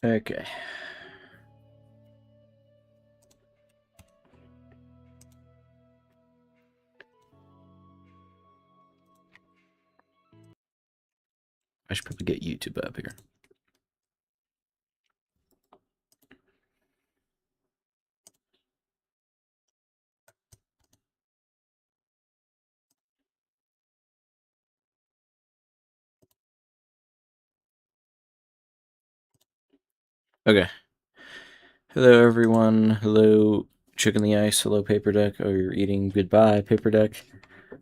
Okay. I should probably get YouTube up here. Okay. Hello, everyone. Hello, Chick in the Ice. Hello, Paper Deck. Oh, you're eating. Goodbye, Paper Deck.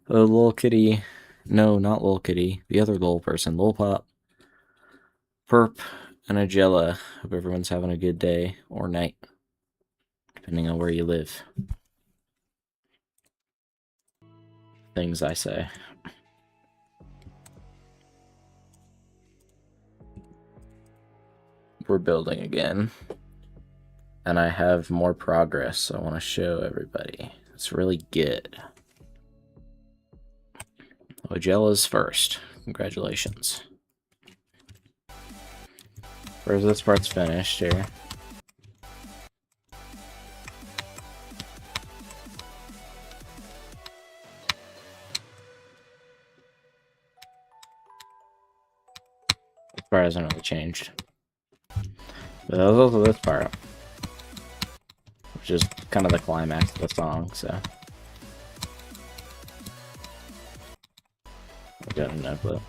Hello, Lil Kitty. No, not Lil Kitty. The other Lil person. Lil Pop. Perp. And Agella. Hope everyone's having a good day or night, depending on where you live. Things I say. We're building again. And I have more progress, so I want to show everybody. It's really good. Ojella's first. Congratulations. Whereas this part's finished here. This part hasn't really changed. But there's also this part, which is kind of the climax of the song, so. I got no clue.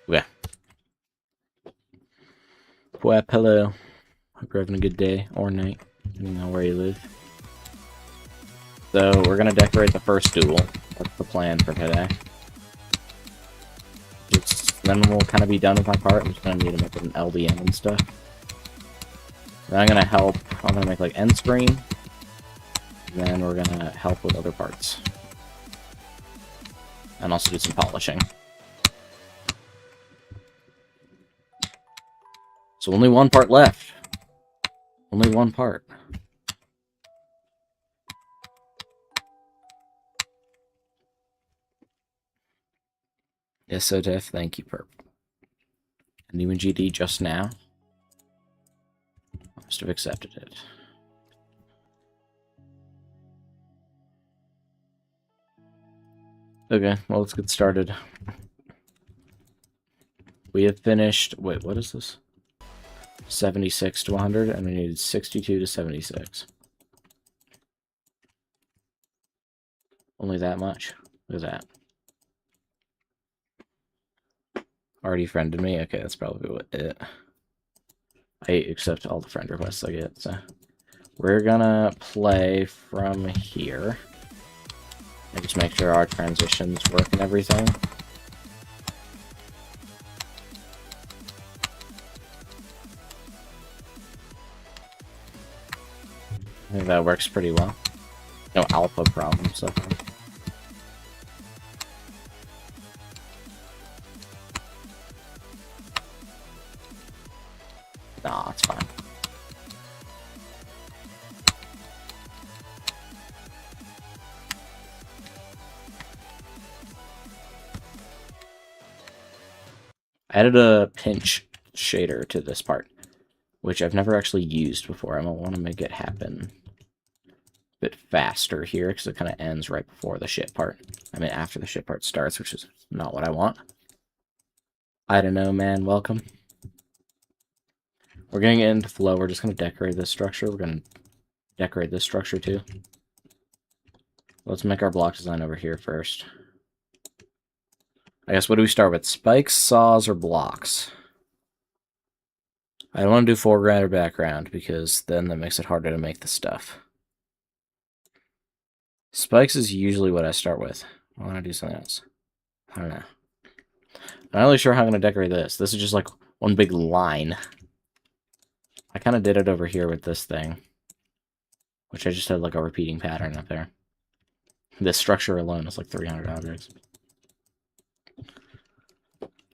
Yeah. Wap, hello. Hope you're having a good day or night, depending on where you live. So, we're gonna decorate the first duel. That's the plan for today. Then we'll kind of be done with my part. I'm just gonna need to make an LDM and stuff. Then I'm gonna help. I'm gonna make like end screen. And then we're gonna help with other parts. And also do some polishing. So only one part left. Only one part. Yes, so Def, thank you, Perp. And you and GD just now? I must have accepted it. Okay, well, let's get started. We have finished... Wait, what is this? 76 to 100, and we needed 62 to 76. Only that much? Look at that. Already friended me? Okay, that's probably what it... I accept all the friend requests I get, so... We're gonna play from here. And just make sure our transitions work and everything. I think that works pretty well. No alpha problems, so far. Nah, it's fine. I added a pinch shader to this part, which I've never actually used before. I don't want to make it happen a bit faster here, because it kind of ends right before the shit part. I mean, after the shit part starts, which is not what I want. I don't know, man. Welcome. We're going to get into flow. We're just going to decorate this structure. We're going to decorate this structure, too. Let's make our block design over here first. I guess, what do we start with? Spikes, saws, or blocks? I don't want to do foreground or background, because then that makes it harder to make the stuff. Spikes is usually what I start with. I want to do something else. I don't know. I'm not really sure how I'm going to decorate this. This is just like one big line. I kind of did it over here with this thing, which I just had like a repeating pattern up there. This structure alone is like 300 objects.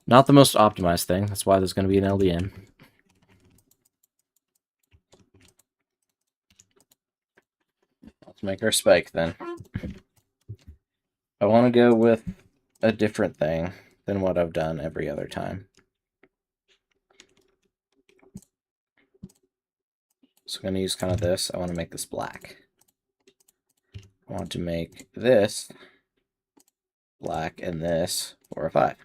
Not the most optimized thing. That's why there's going to be an LDM. make our spike then. I want to go with a different thing than what I've done every other time. So I'm going to use kind of this. I want to make this black. I want to make this black and this 405.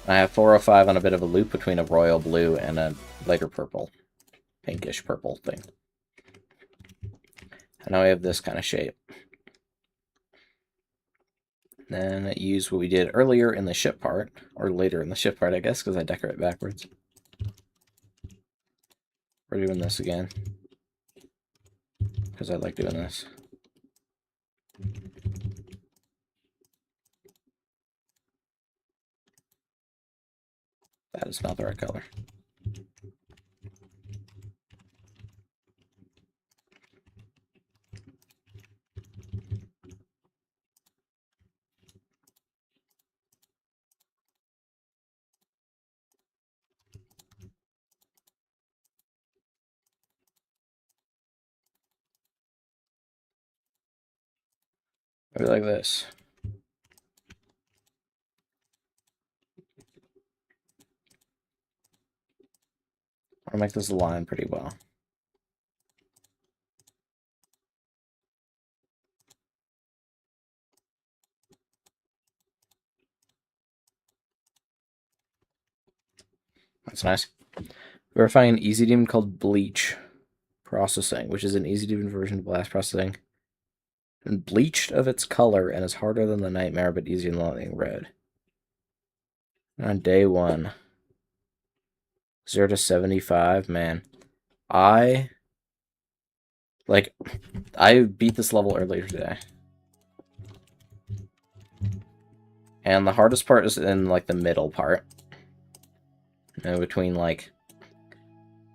I have 405 on a bit of a loop between a royal blue and a lighter purple, pinkish purple thing. And now we have this kind of shape. Then use what we did earlier in the ship part, or later in the ship part, I guess, because I decorate backwards. We're doing this again, because I like doing this. That is not the right color. Maybe like this. I'll make this align pretty well. That's nice. Verifying an easy demon called Bleach Processing, which is an easy demon version of Blast Processing. And bleached of its color and is harder than the Nightmare, but easier than Lightning Red. On day 1. 0 to 75, man. I beat this level earlier today. And the hardest part is in, like, the middle part. And between, like,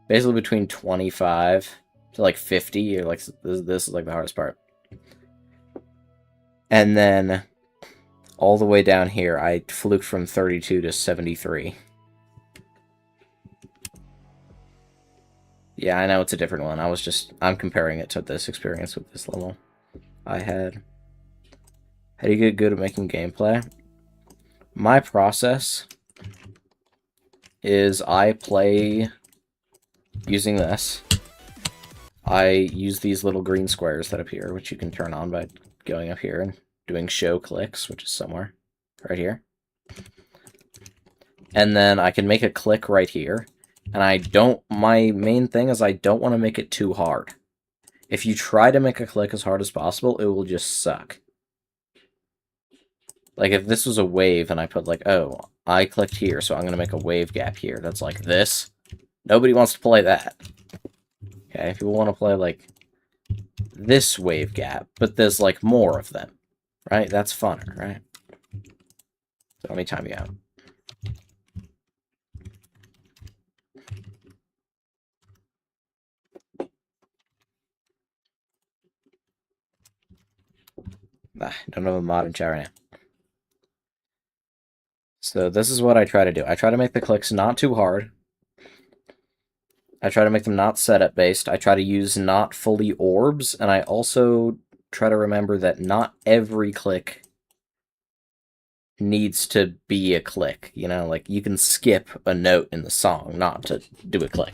basically between 25 to, like, 50, or, like, this is, like, the hardest part. And then, all the way down here, I fluked from 32 to 73. Yeah, I know it's a different one. I'm comparing it to this experience with this level I had. How do you get good at making gameplay? My process is I play using this. I use these little green squares that appear, which you can turn on by going up here and doing show clicks, which is somewhere right here. And then I can make a click right here. And my main thing is I don't want to make it too hard. If you try to make a click as hard as possible, it will just suck. Like, if this was a wave and I put, like, oh, I clicked here, so I'm going to make a wave gap here that's like this. Nobody wants to play that. Okay, if you want to play, like, this wave gap, but there's, like, more of them, right? That's funner, right? So let me time you out. Don't have a mod in chat right now. So this is what I try to do. I try to make the clicks not too hard. I try to make them not setup based. I try to use not fully orbs, and I also try to remember that not every click needs to be a click. You know, like, you can skip a note in the song not to do a click.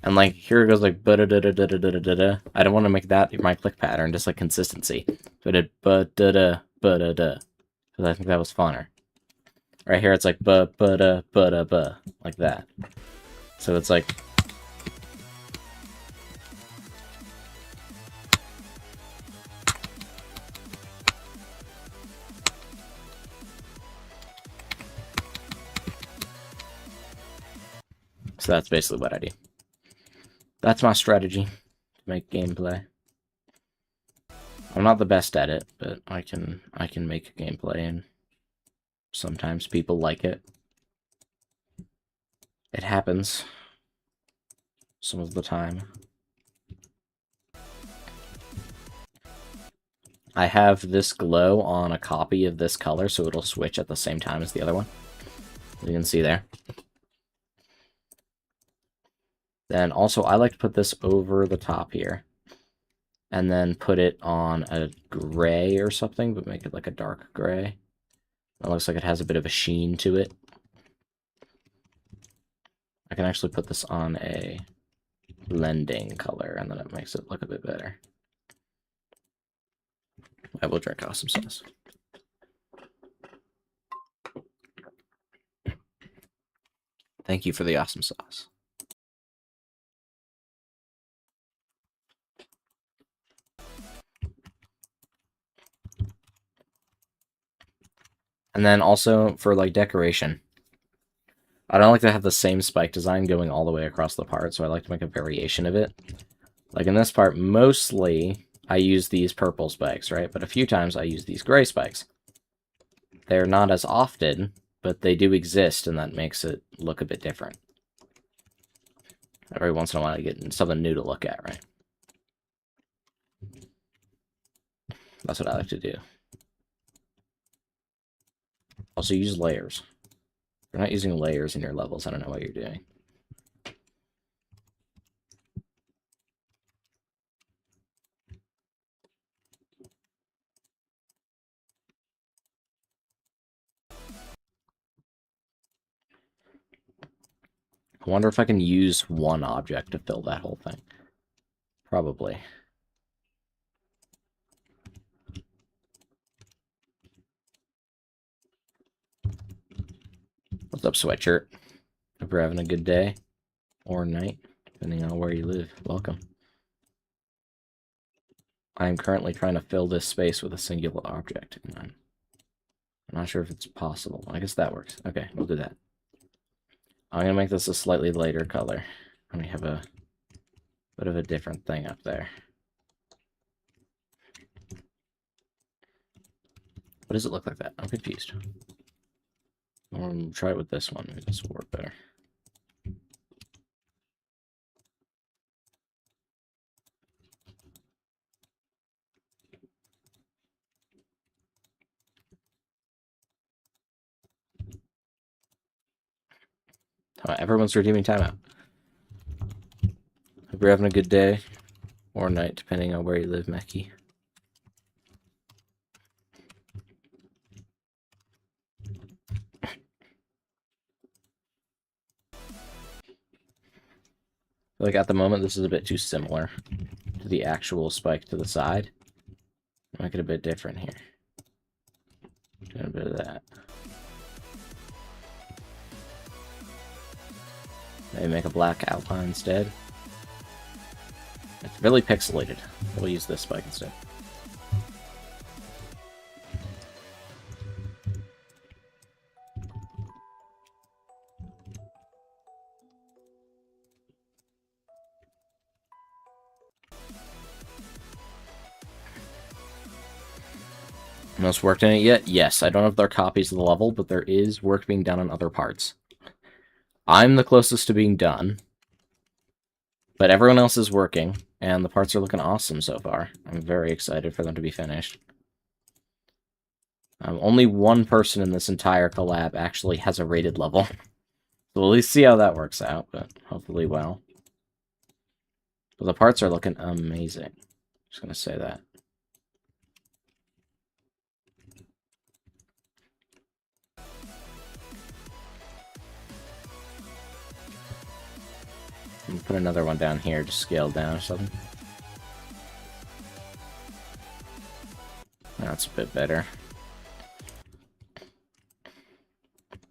And, like, here it goes, like, ba-da-da-da-da-da-da-da. I don't want to make that my click pattern, just, like, consistency. So I did ba-da-da, ba-da-da. Because I think that was funner. Right here, it's like ba-ba-da, ba-da-ba. Like that. So it's like... So that's basically what I do. That's my strategy to make gameplay. I'm not the best at it, but I can make a gameplay, and sometimes people like it. It happens some of the time. I have this glow on a copy of this color, so it'll switch at the same time as the other one. You can see there. Then also, I like to put this over the top here. And then put it on a gray or something, but make it like a dark gray. It looks like it has a bit of a sheen to it. I can actually put this on a blending color, and then it makes it look a bit better. I will drink awesome sauce. Thank you for the awesome sauce. And then also for like decoration, I don't like to have the same spike design going all the way across the part, so I like to make a variation of it. Like in this part, mostly I use these purple spikes, right? But a few times I use these gray spikes. They're not as often, but they do exist, and that makes it look a bit different. Every once in a while I get something new to look at, right? That's what I like to do. Also use layers. If you're not using layers in your levels, I don't know what you're doing. I wonder if I can use one object to fill that whole thing. Probably. What's up, sweatshirt? Hope you're having a good day or night, depending on where you live. Welcome. I am currently trying to fill this space with a singular object. I'm not sure if it's possible. I guess that works. Okay, we'll do that. I'm going to make this a slightly lighter color. And we have a bit of a different thing up there. What does it look like that? I'm confused. Try it with this one. Maybe this will work better. Everyone's redeeming timeout. Hope you're having a good day or night, depending on where you live, Mackie. Like at the moment, this is a bit too similar to the actual spike to the side. Make it a bit different here. Do a bit of that. Maybe make a black outline instead. It's really pixelated. We'll use this spike instead. Most worked in it yet? Yes, I don't know if they're copies of the level, but there is work being done on other parts. I'm the closest to being done, but everyone else is working, and the parts are looking awesome so far. I'm very excited for them to be finished. Only one person in this entire collab actually has a rated level. So we'll at least see how that works out, but hopefully well. But the parts are looking amazing. Just gonna say that. Put another one down here, just scale down or something. That's a bit better. I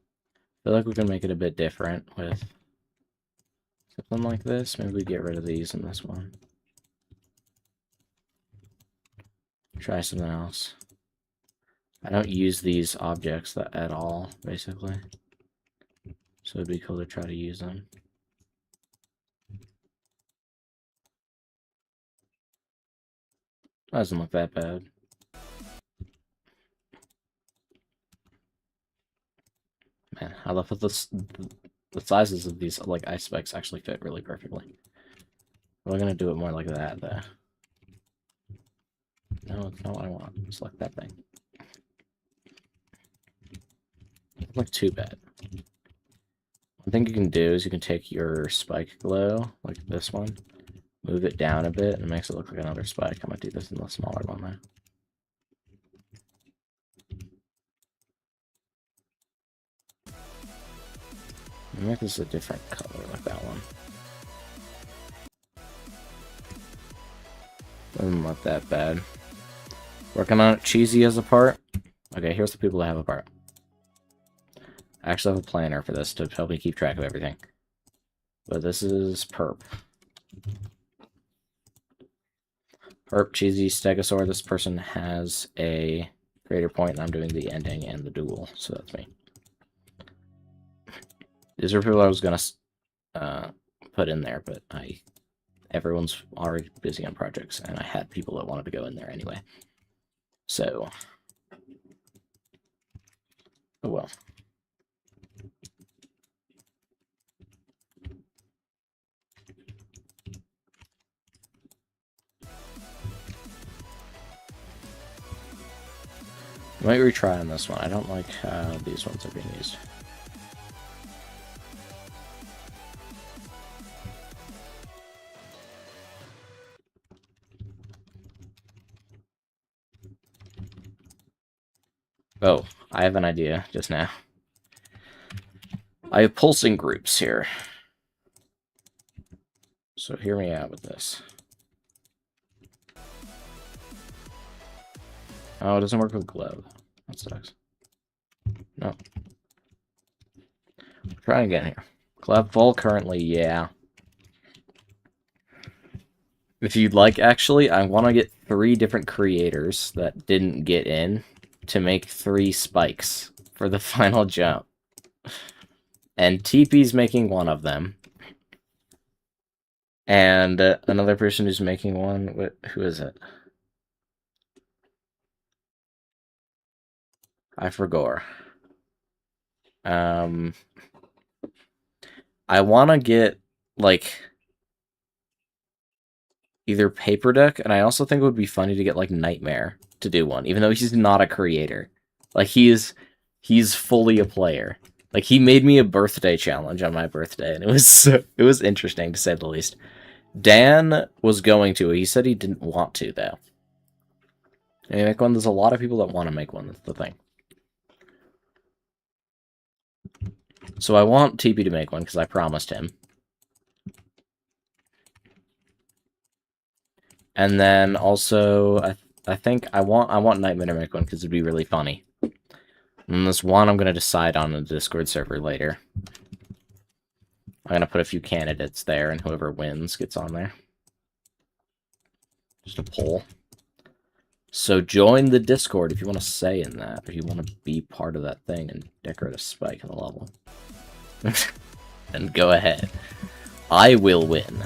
feel like we can make it a bit different with something like this. Maybe we get rid of these in this one. Try something else. I don't use these objects at all, basically. So it'd be cool to try to use them. Doesn't look that bad. Man, I love that the sizes of these like ice spikes actually fit really perfectly. We're gonna do it more like that, though. No, it's not what I want. Select that thing. Doesn't look too bad. One thing you can do is you can take your spike glow, like this one. Move it down a bit and it makes it look like another spike. I'm gonna do this in the smaller one now. Make this a different color like that one. Doesn't look that bad. Working on it. Cheesy as a part. Okay, here's the people that have a part. I actually have a planner for this to help me keep track of everything. But this is Perp. Perp, Cheesy, Stegosaur. This person has a creator point, and I'm doing the ending and the duel, so that's me. These are people I was gonna put in there, but everyone's already busy on projects, and I had people that wanted to go in there anyway. So, oh well. I might retry on this one. I don't like how these ones are being used. Oh, I have an idea just now. I have pulsing groups here. So hear me out with this. Oh, it doesn't work with glove. That sucks. No. Try again here. Glove full currently, yeah. If you'd like, actually, I want to get 3 different creators that didn't get in to make 3 spikes for the final jump. And TP's making one of them. And another person who's making one, who is it? I forgot. I want to get, like, either Paper Deck, and I also think it would be funny to get, like, Nightmare to do one, even though he's not a creator. Like, he's fully a player. Like, he made me a birthday challenge on my birthday, and it was interesting, to say the least. Dan was going to. He said he didn't want to, though. And make one. There's a lot of people that want to make one. That's the thing. So I want TP to make one, because I promised him. And then also, I think I want Nightmare to make one, because it'd be really funny. And this one I'm going to decide on the Discord server later. I'm going to put a few candidates there, and whoever wins gets on there. Just a poll. So join the Discord if you want to say in that, if you want to be part of that thing and decorate a spike in the level. And go ahead. I will win.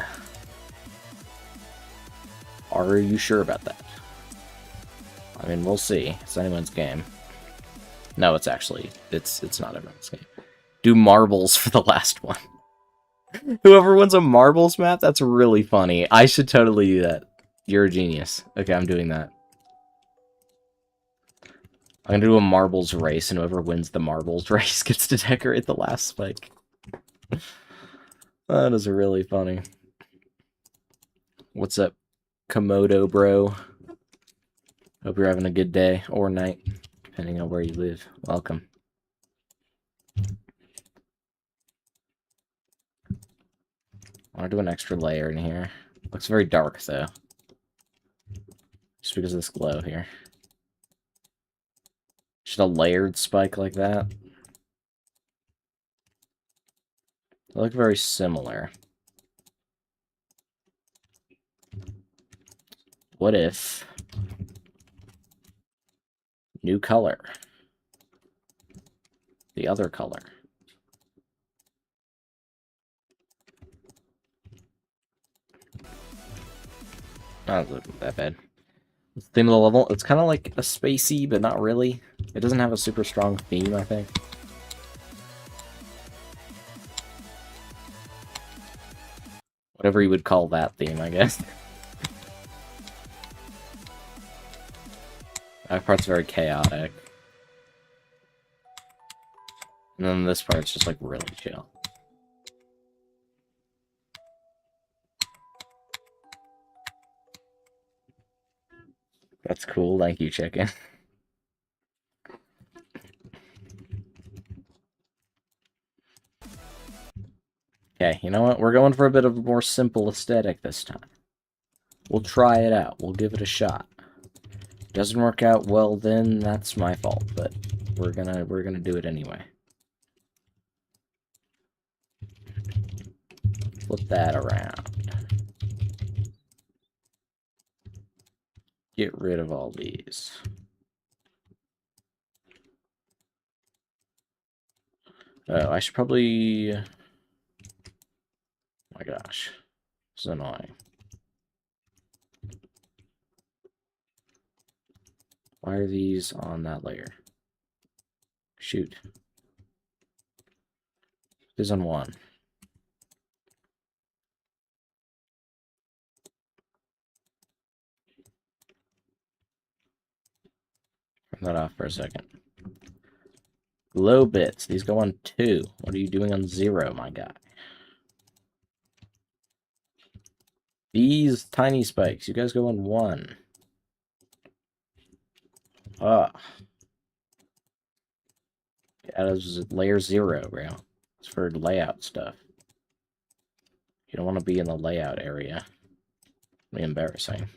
Are you sure about that? I mean, we'll see. It's anyone's game. No, it's actually, it's not everyone's game. Do marbles for the last one. Whoever wins a marbles map, that's really funny. I should totally do that. You're a genius. Okay, I'm doing that. I'm gonna do a marbles race, and whoever wins the marbles race gets to decorate the last spike. That is really funny. What's up, Komodo bro? Hope you're having a good day or night, depending on where you live. Welcome. I want to do an extra layer in here. Looks very dark, though. Just because of this glow here. Just a layered spike like that. They look very similar. What if... new color. The other color. Not looking that bad. The theme of the level, it's kind of like a spacey, but not really. It doesn't have a super strong theme, I think. Whatever you would call that theme, I guess. That part's very chaotic. And then this part's just like really chill. That's cool. Thank you, chicken. Okay, you know what? We're going for a bit of a more simple aesthetic this time. We'll try it out. We'll give it a shot. Doesn't work out well, then that's my fault. But we're gonna do it anyway. Flip that around. Get rid of all these. Oh, I should probably... Oh my gosh. This is annoying. Why are these on that layer? Shoot. This is on one. Turn that off for a second. Low bits. These go on 2. What are you doing on 0, my guy? These tiny spikes. You guys go on 1. Ah. Yeah, this is layer 0, bro. It's for layout stuff. You don't want to be in the layout area. It'll be embarrassing.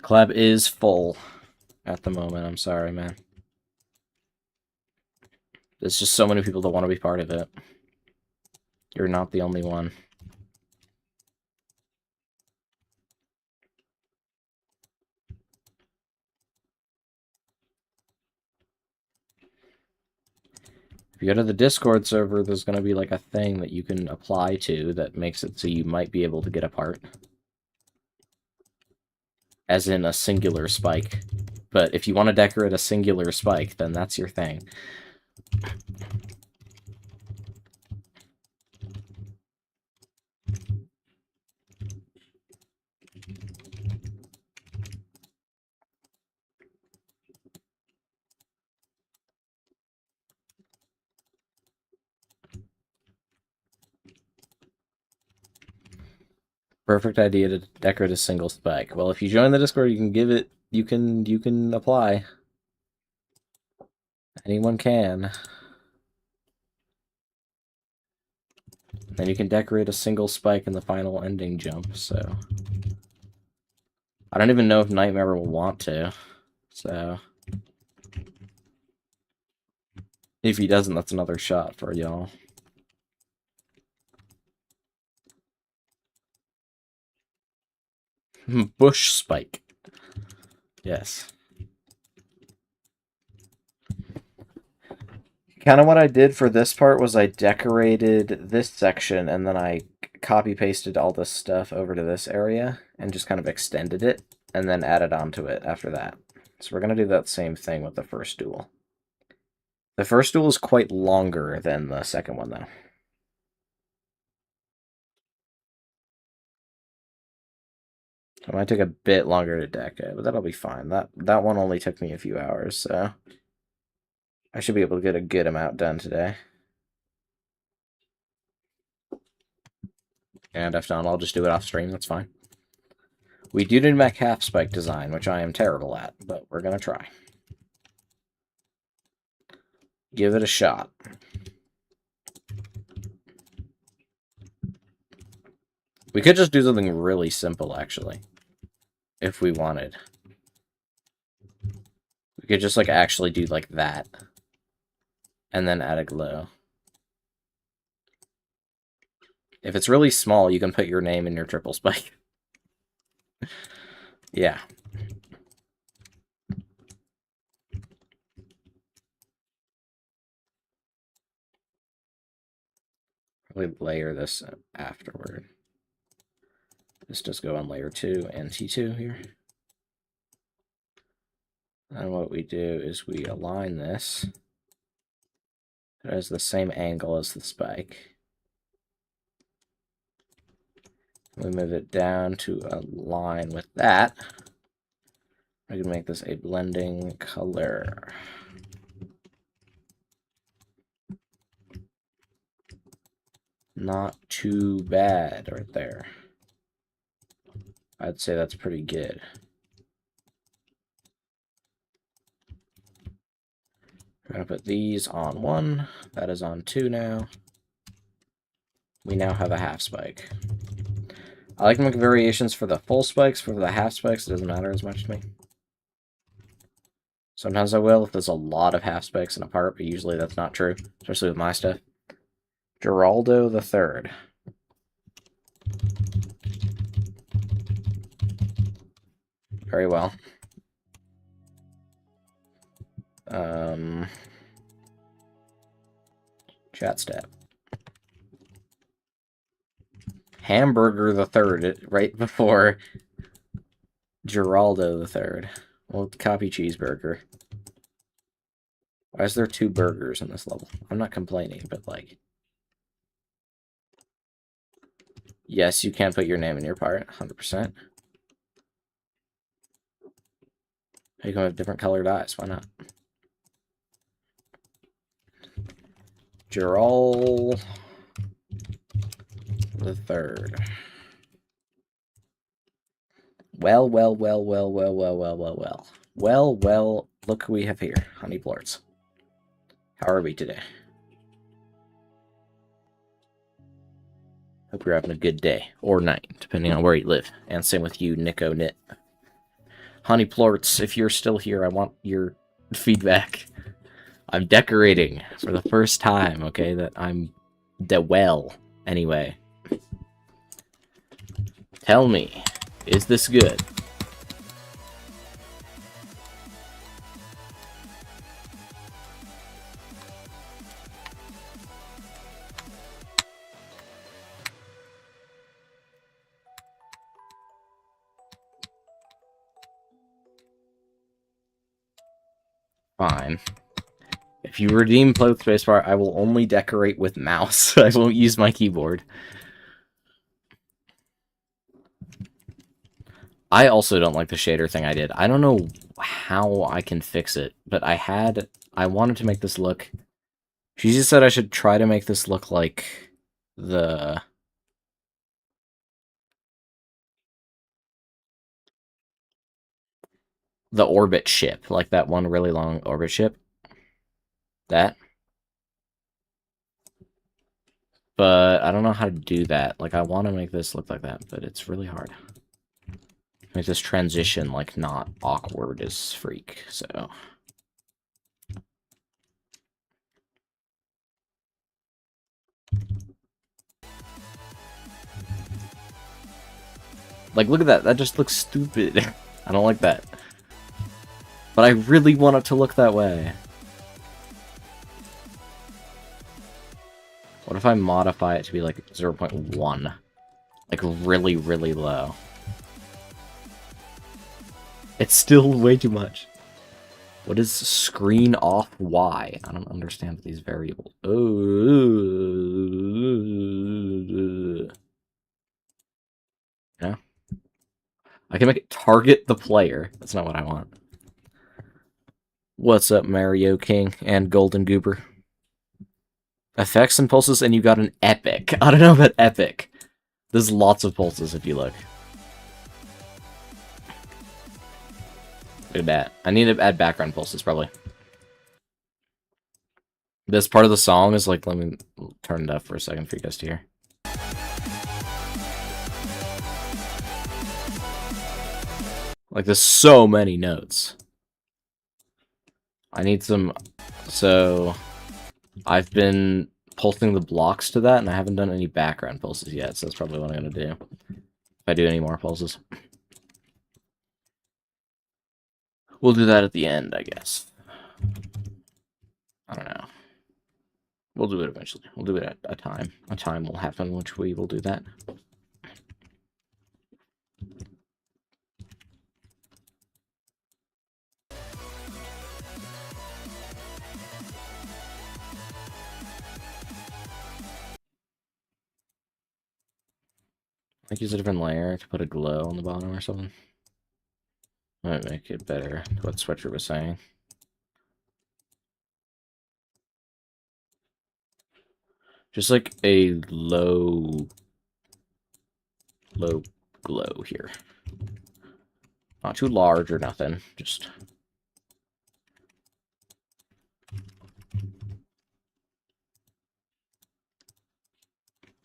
Collab is full at the moment. I'm sorry, man. There's just so many people that want to be part of it. You're not the only one. If you go to the Discord server, there's going to be like a thing that you can apply to that makes it so you might be able to get a part. As in a singular spike. But if you want to decorate a singular spike, then that's your thing. Perfect idea to decorate a single spike. Well, if you join the Discord, you can give it. You can apply. Anyone can. Then you can decorate a single spike in the final ending jump. So I don't even know if Nightmare will want to. So if he doesn't, that's another shot for y'all. Bush spike. Yes. Kind of what I did for this part was I decorated this section and then I copy pasted all this stuff over to this area and just kind of extended it and then added onto it after that. So we're going to do that same thing with the first duel. The first duel is quite longer than the second one, though. It might take a bit longer to deck it, but that'll be fine. That one only took me a few hours, so I should be able to get a good amount done today. And if not, I'll just do it off stream, that's fine. We do need Mech half spike design, which I am terrible at, but we're gonna try. Give it a shot. We could just do something really simple, actually. If we wanted. We could just, like, actually do, like, that. And then add a glow. If it's really small, you can put your name in your triple spike. Yeah. Probably layer this afterward. This does go on layer 2 and T2 here. And what we do is we align this. It has the same angle as the spike. We move it down to align with that. I can make this a blending color. Not too bad right there. I'd say that's pretty good. We're going to put these on 1. That is on 2 now. We now have a half spike. I like to make variations for the full spikes. For the half spikes, it doesn't matter as much to me. Sometimes I will if there's a lot of half spikes in a part, but usually that's not true, especially with my stuff. Geraldo the Third. Very well. Chat stat. Hamburger the Third, right before Geraldo the Third. Well, copy cheeseburger. Why is there 2 burgers in this level? I'm not complaining, but like... Yes, you can put your name in your part, 100%. You can have different colored eyes, why not? Gerald the Third. Well, look who we have here, Honey Plorts. How are we today? Hope you're having a good day, or night, depending on where you live. And same with you, Nico Knit. Honey Plorts, if you're still here, I want your feedback. I'm decorating for the first time, okay? That I'm well, anyway. Tell me, is this good? Fine. If you redeem play with spacebar, I will only decorate with mouse. I won't use my keyboard. I also don't like the shader thing I did. I don't know how I can fix it, but I wanted to make this look... She just said I should try to make this look like the orbit ship, like that one really long orbit ship. That. But I don't know how to do that. Like, I want to make this look like that, but it's really hard. Make this transition, like, not awkward as freak, so... Like, look at that. That just looks stupid. I don't like that. But I really want it to look that way. What if I modify it to be, like, 0.1? Like, really, really low. It's still way too much. What is screen off Y? I don't understand these variables. Oh. Yeah. I can make it target the player. That's not what I want. What's up, Mario King and Golden Goober? Effects and pulses, and you got an epic. I don't know about epic. There's lots of pulses if you look. Look at that. I need to add background pulses, probably. This part of the song is like, let me turn it up for a second for you guys to hear. Like, there's so many notes. I need some... So, I've been pulsing the blocks to that, and I haven't done any background pulses yet, so that's probably what I'm going to do. If I do any more pulses. We'll do that at the end, I guess. I don't know. We'll do it eventually. We'll do it at a time. A time will happen, which we will do that. Like, use a different layer to put a glow on the bottom or something. Might make it better, what Switcher was saying. Just like a low glow here. Not too large or nothing, just...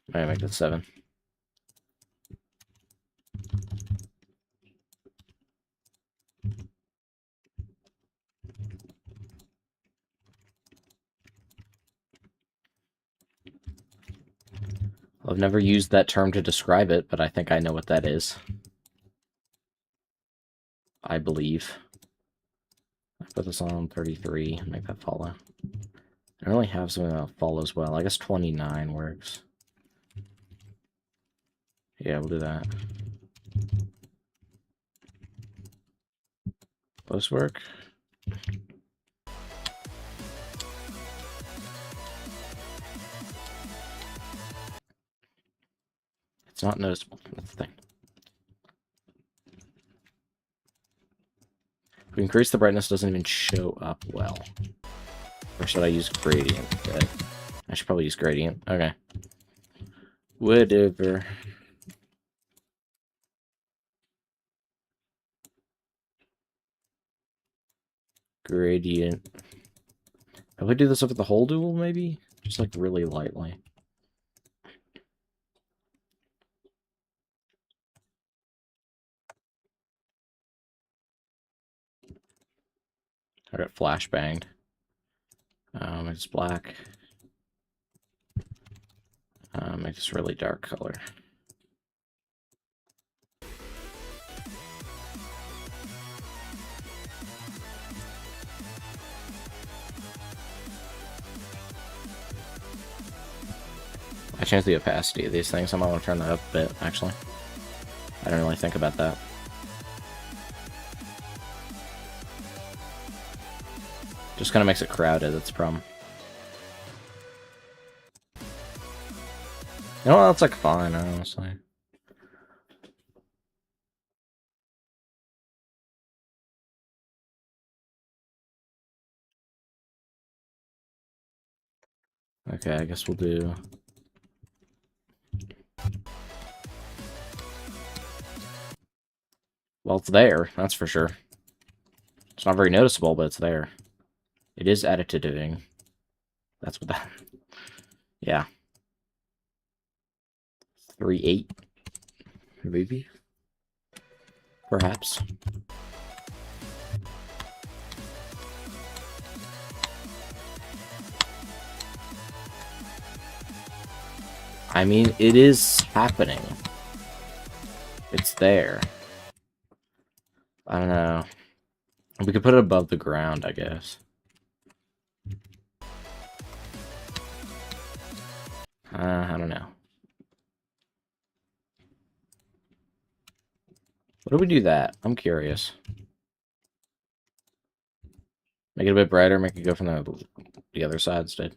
Might make it 7. I've never used that term to describe it, but I think I know what that is. I believe. I put this on 33, make that follow. I don't really have something that follows well. I guess 29 works. Yeah, we'll do that. Close work. It's not noticeable. That's the thing. If we increase the brightness, it doesn't even show up well. Or should I use gradient instead? I should probably use gradient. Okay. Whatever. Gradient. If we do this over the whole duel, maybe? Just like really lightly. I got flashbanged. Make this black. Make this really dark color. I changed the opacity of these things. I might want to turn that up a bit, actually. I didn't really think about that. Just kind of makes it crowded, that's the problem. You know what, that's like fine, honestly. Okay, I guess we'll do... Well, it's there, that's for sure. It's not very noticeable, but it's there. It is additiving. That's what that... Yeah. 3.8. Maybe. Perhaps. I mean, it is happening. It's there. I don't know. We could put it above the ground, I guess. I don't know. What do we do that? I'm curious. Make it a bit brighter, make it go from the other side instead.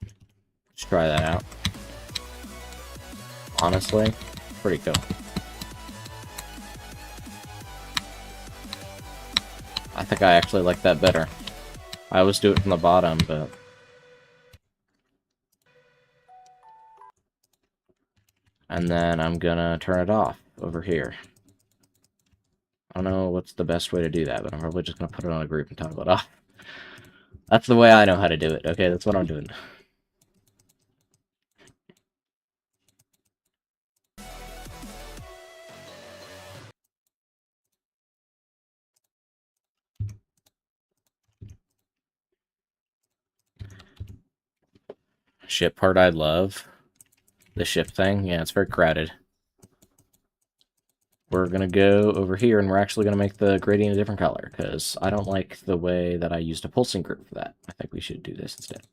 Let's try that out. Honestly, pretty cool. I think I actually like that better. I always do it from the bottom, but... And then I'm gonna turn it off over here. I don't know what's the best way to do that, but I'm probably just gonna put it on a group and toggle it off. That's the way I know how to do it, okay? That's what I'm doing. Ship part I love. The ship thing, yeah, it's very crowded. We're gonna go over here and we're actually gonna make the gradient a different color, because I don't like the way that I used a pulsing group for that. I think we should do this instead.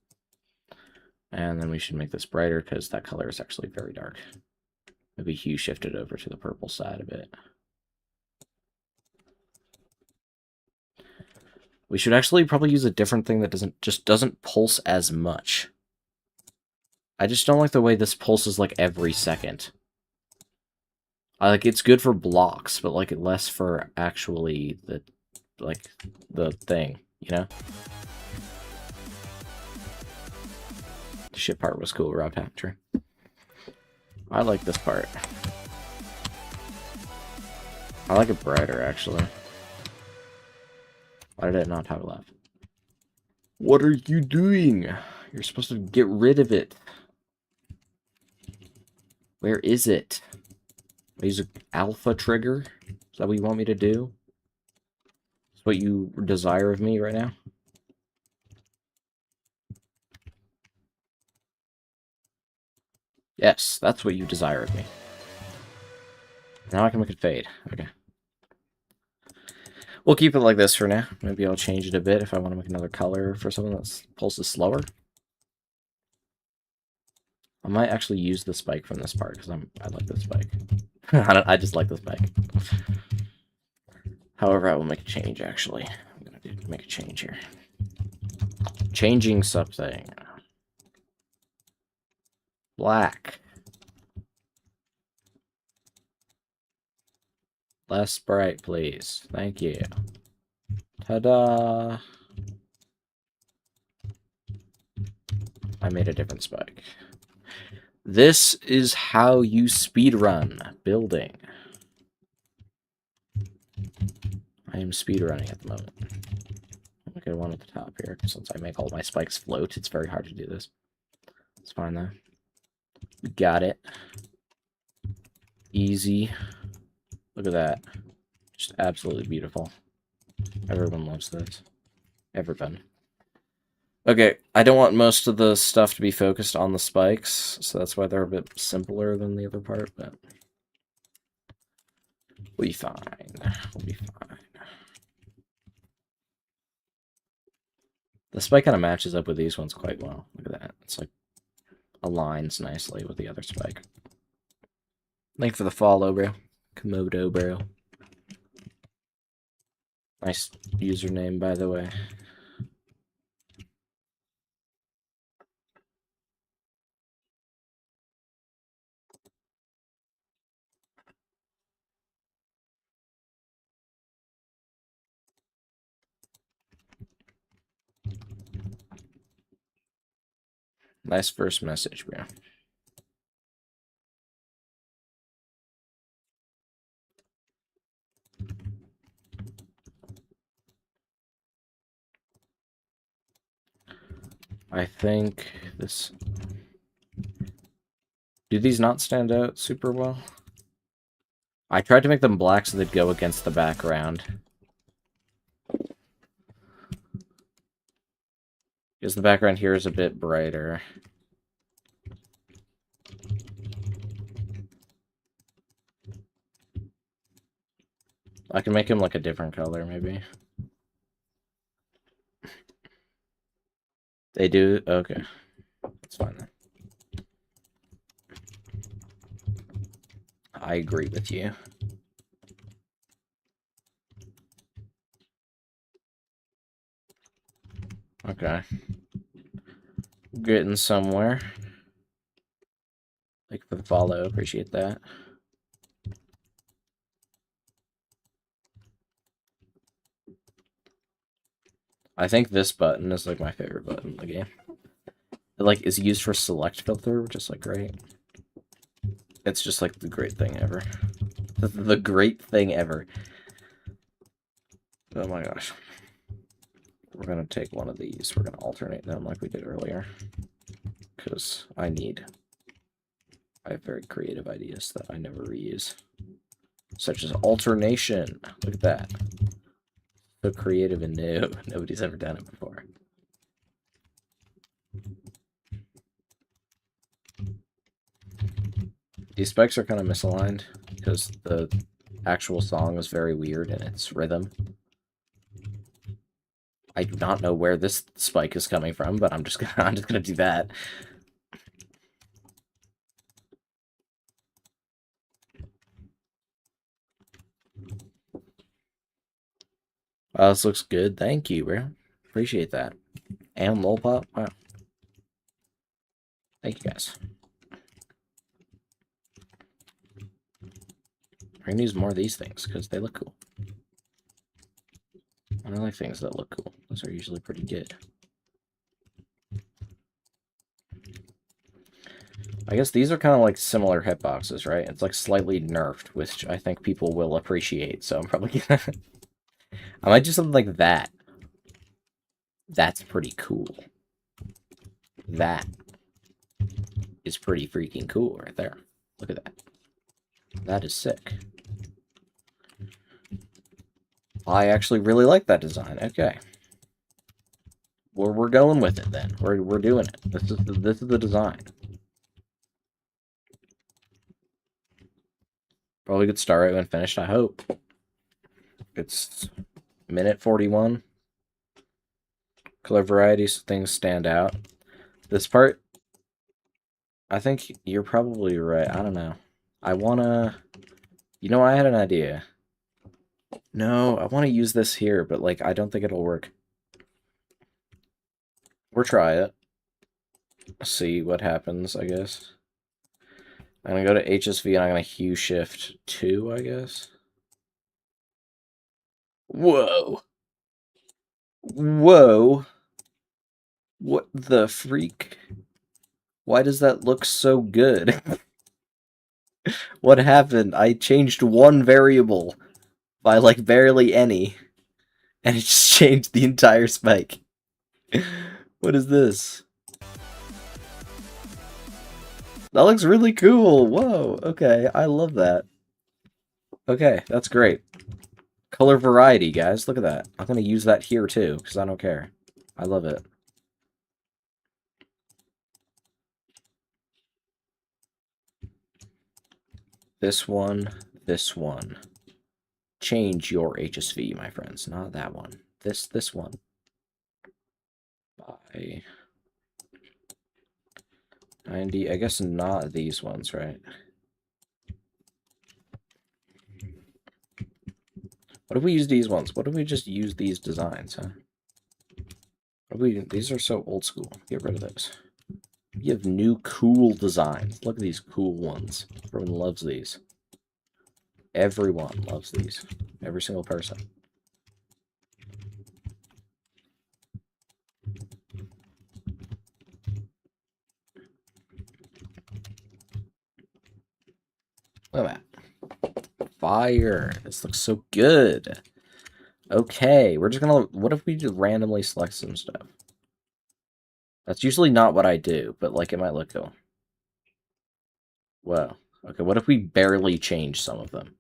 And then we should make this brighter, because that color is actually very dark. Maybe hue shifted over to the purple side a bit. We should actually probably use a different thing that doesn't pulse as much. I just don't like the way this pulses like every second. Like, it's good for blocks, but, like, less for actually the thing, you know? The shit part was cool, Rob Patrick. I like this part. I like it brighter, actually. Why did it not toggle off? What are you doing? You're supposed to get rid of it. Where is it? I use an alpha trigger? Is that what you want me to do? Is what you desire of me right now? Yes, that's what you desire of me. Now I can make it fade. Okay. We'll keep it like this for now. Maybe I'll change it a bit if I want to make another color for something that pulses slower. I might actually use the spike from this part because I like this spike. I just like the spike. However, I will make a change. Actually, I'm gonna make a change here. Changing something. Black. Less bright, please. Thank you. Ta-da! I made a different spike. This is how you speedrun building. I am speedrunning at the moment. I'll make one at the top here, since I make all my spikes float. It's very hard to do this. It's fine, though. Got it. Easy. Look at that. Just absolutely beautiful. Everyone loves this. Everyone. Okay, I don't want most of the stuff to be focused on the spikes, so that's why they're a bit simpler than the other part, but we'll be fine. We'll be fine. The spike kind of matches up with these ones quite well. Look at that. It's like aligns nicely with the other spike. Thank you for the follow, bro. Komodo, bro. Nice username, by the way. Nice first message, bro. I think this... Do these not stand out super well? I tried to make them black so they'd go against the background. Because the background here is a bit brighter. I can make him like a different color, maybe. They do? Okay. That's fine then. I agree with you. Okay. Getting somewhere. Thank you for the follow. Appreciate that. I think this button is like my favorite button in the game. It like is used for select filter, which is like great. It's just like the great thing ever. The great thing ever. Oh my gosh. We're gonna take one of these. We're gonna alternate them like we did earlier. Because I have very creative ideas that I never reuse. Such as alternation. Look at that. So creative and new. Nobody's ever done it before. These spikes are kind of misaligned because the actual song is very weird in its rhythm. I do not know where this spike is coming from, but I'm just gonna do that. Wow, this looks good. Thank you, bro. Appreciate that. And Lolpop. Wow. Thank you, guys. We're gonna use more of these things because they look cool. And I like things that look cool. Those are usually pretty good. I guess these are kind of like similar hitboxes, right? It's like slightly nerfed, which I think people will appreciate. So I'm probably gonna... I might do something like that. That's pretty cool. That is pretty freaking cool right there. Look at that. That is sick. I actually really like that design. Okay. Well, we're going with it then. We're doing it. This is the design. Probably could start right when finished, I hope. It's minute 41. Color varieties, things stand out. This part, I think you're probably right. I don't know. I wanna... You know, I had an idea. No, I want to use this here, but, like, I don't think it'll work. We'll try it. See what happens, I guess. I'm gonna go to HSV and I'm gonna hue shift 2, I guess. Whoa! Whoa! What the freak? Why does that look so good? What happened? I changed one variable by, like, barely any, and it just changed the entire spike. What is this? That looks really cool! Whoa, okay, I love that. Okay, that's great. Color variety, guys, look at that. I'm gonna use that here, too, because I don't care. I love it. This one, this one. Change your HSV, my friends. Not that one. This one. By 90. I guess not these ones, right? What if we use these ones? What if we just use these designs, huh? What if we... These are so old school. Get rid of those. You have new cool designs. Look at these cool ones. Everyone loves these. Everyone loves these. Every single person. Look at that. Fire. This looks so good. Okay, we're just gonna... What if we just randomly select some stuff? That's usually not what I do, but, like, it might look cool. Whoa. Okay, what if we barely change some of them?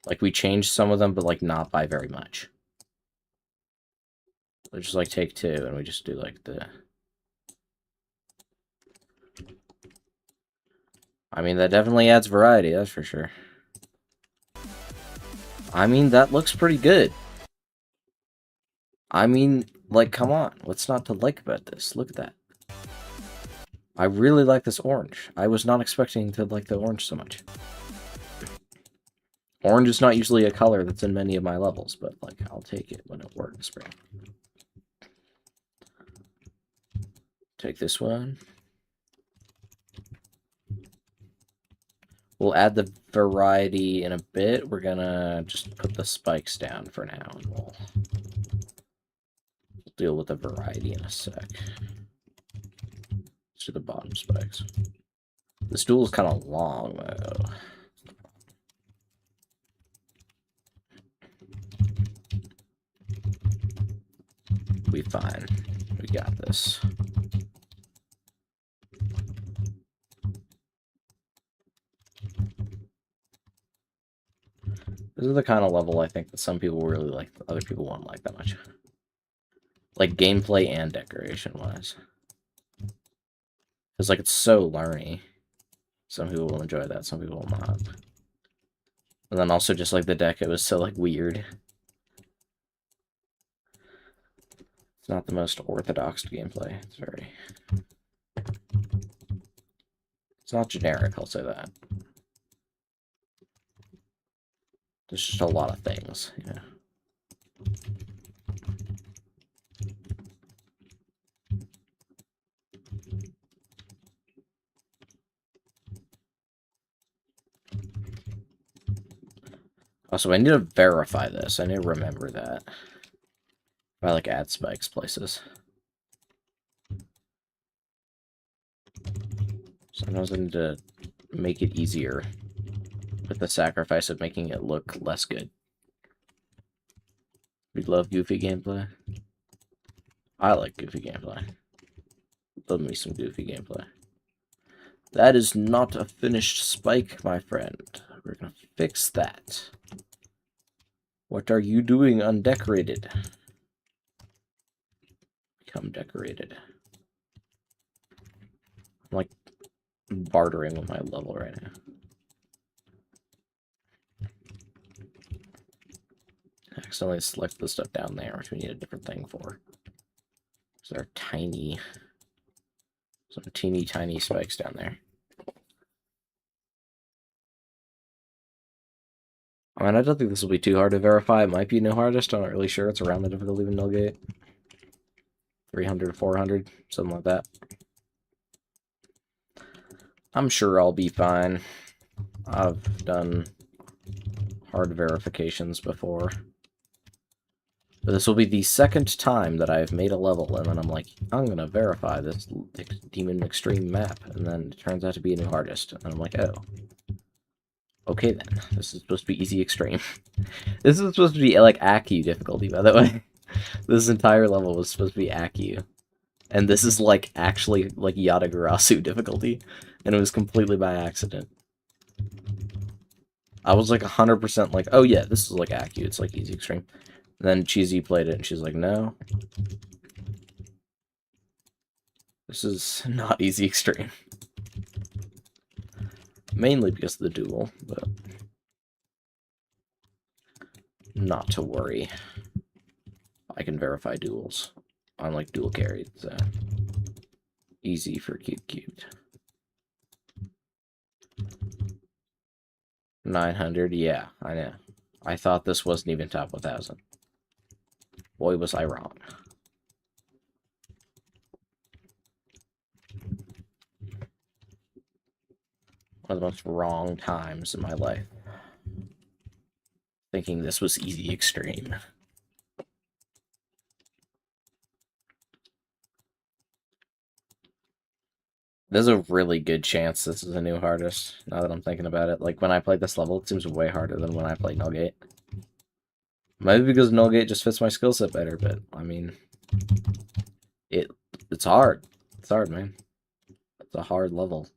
Like, we change some of them, but, like, not by very much. Let's just, like, take 2, and we just do, like, the... I mean, that definitely adds variety, that's for sure. I mean, that looks pretty good. I mean, like, come on. What's not to like about this? Look at that. I really like this orange. I was not expecting to like the orange so much. Orange is not usually a color that's in many of my levels, but, like, I'll take it when it works, bro. Take this one. We'll add the variety in a bit. We're gonna just put the spikes down for now, and we'll deal with the variety in a sec. Let's do the bottom spikes. This duel is kind of long, though. We'll be fine. We got this. This is the kind of level I think that some people really like, other people won't like that much. Like, gameplay and decoration-wise. Because, like, it's so learny. Some people will enjoy that, some people will not. And then also just, like, the deck, it was so, like, weird. It's not the most orthodox gameplay. It's very... It's not generic, I'll say that. There's just a lot of things, you know. Also, I need to verify this. I need to remember that. If I, like, add spikes places. Sometimes I need to make it easier with the sacrifice of making it look less good. We love goofy gameplay. I like goofy gameplay. Love me some goofy gameplay. That is not a finished spike, my friend. We're gonna fix that. What are you doing undecorated? Become decorated. I'm like bartering with my level right now. I accidentally select the stuff down there, which we need a different thing for. So there are tiny, some teeny tiny spikes down there. I mean, I don't think this will be too hard to verify. It might be no hardest. I'm not really sure. It's around the difficulty of Nullgate. 300, 400, something like that. I'm sure I'll be fine. I've done hard verifications before. But this will be the second time that I've made a level, and then I'm like, I'm gonna verify this Demon Extreme map, and then it turns out to be a new hardest. And I'm like, oh. Okay then, this is supposed to be easy extreme. This is supposed to be, like, ACU difficulty, by the way. This entire level was supposed to be ACU. And this is, like, actually, like, Yatagarasu difficulty. And it was completely by accident. I was, like, 100% like, oh yeah, this is, like, ACU, it's, like, easy extreme. And then Cheesy played it, and she's like, no. This is not easy extreme. Mainly because of the duel, but... not to worry. I can verify duels. Unlike dual carried, so... easy for Cubed. 900, yeah, I know. I thought this wasn't even top 1,000. Boy, was I wrong. One of the most wrong times in my life. Thinking this was easy extreme. There's a really good chance this is a new hardest, now that I'm thinking about it. Like, when I played this level, it seems way harder than when I played Nullgate. Maybe because Nullgate just fits my skill set better, but, I mean... It's hard. It's hard, man. It's a hard level.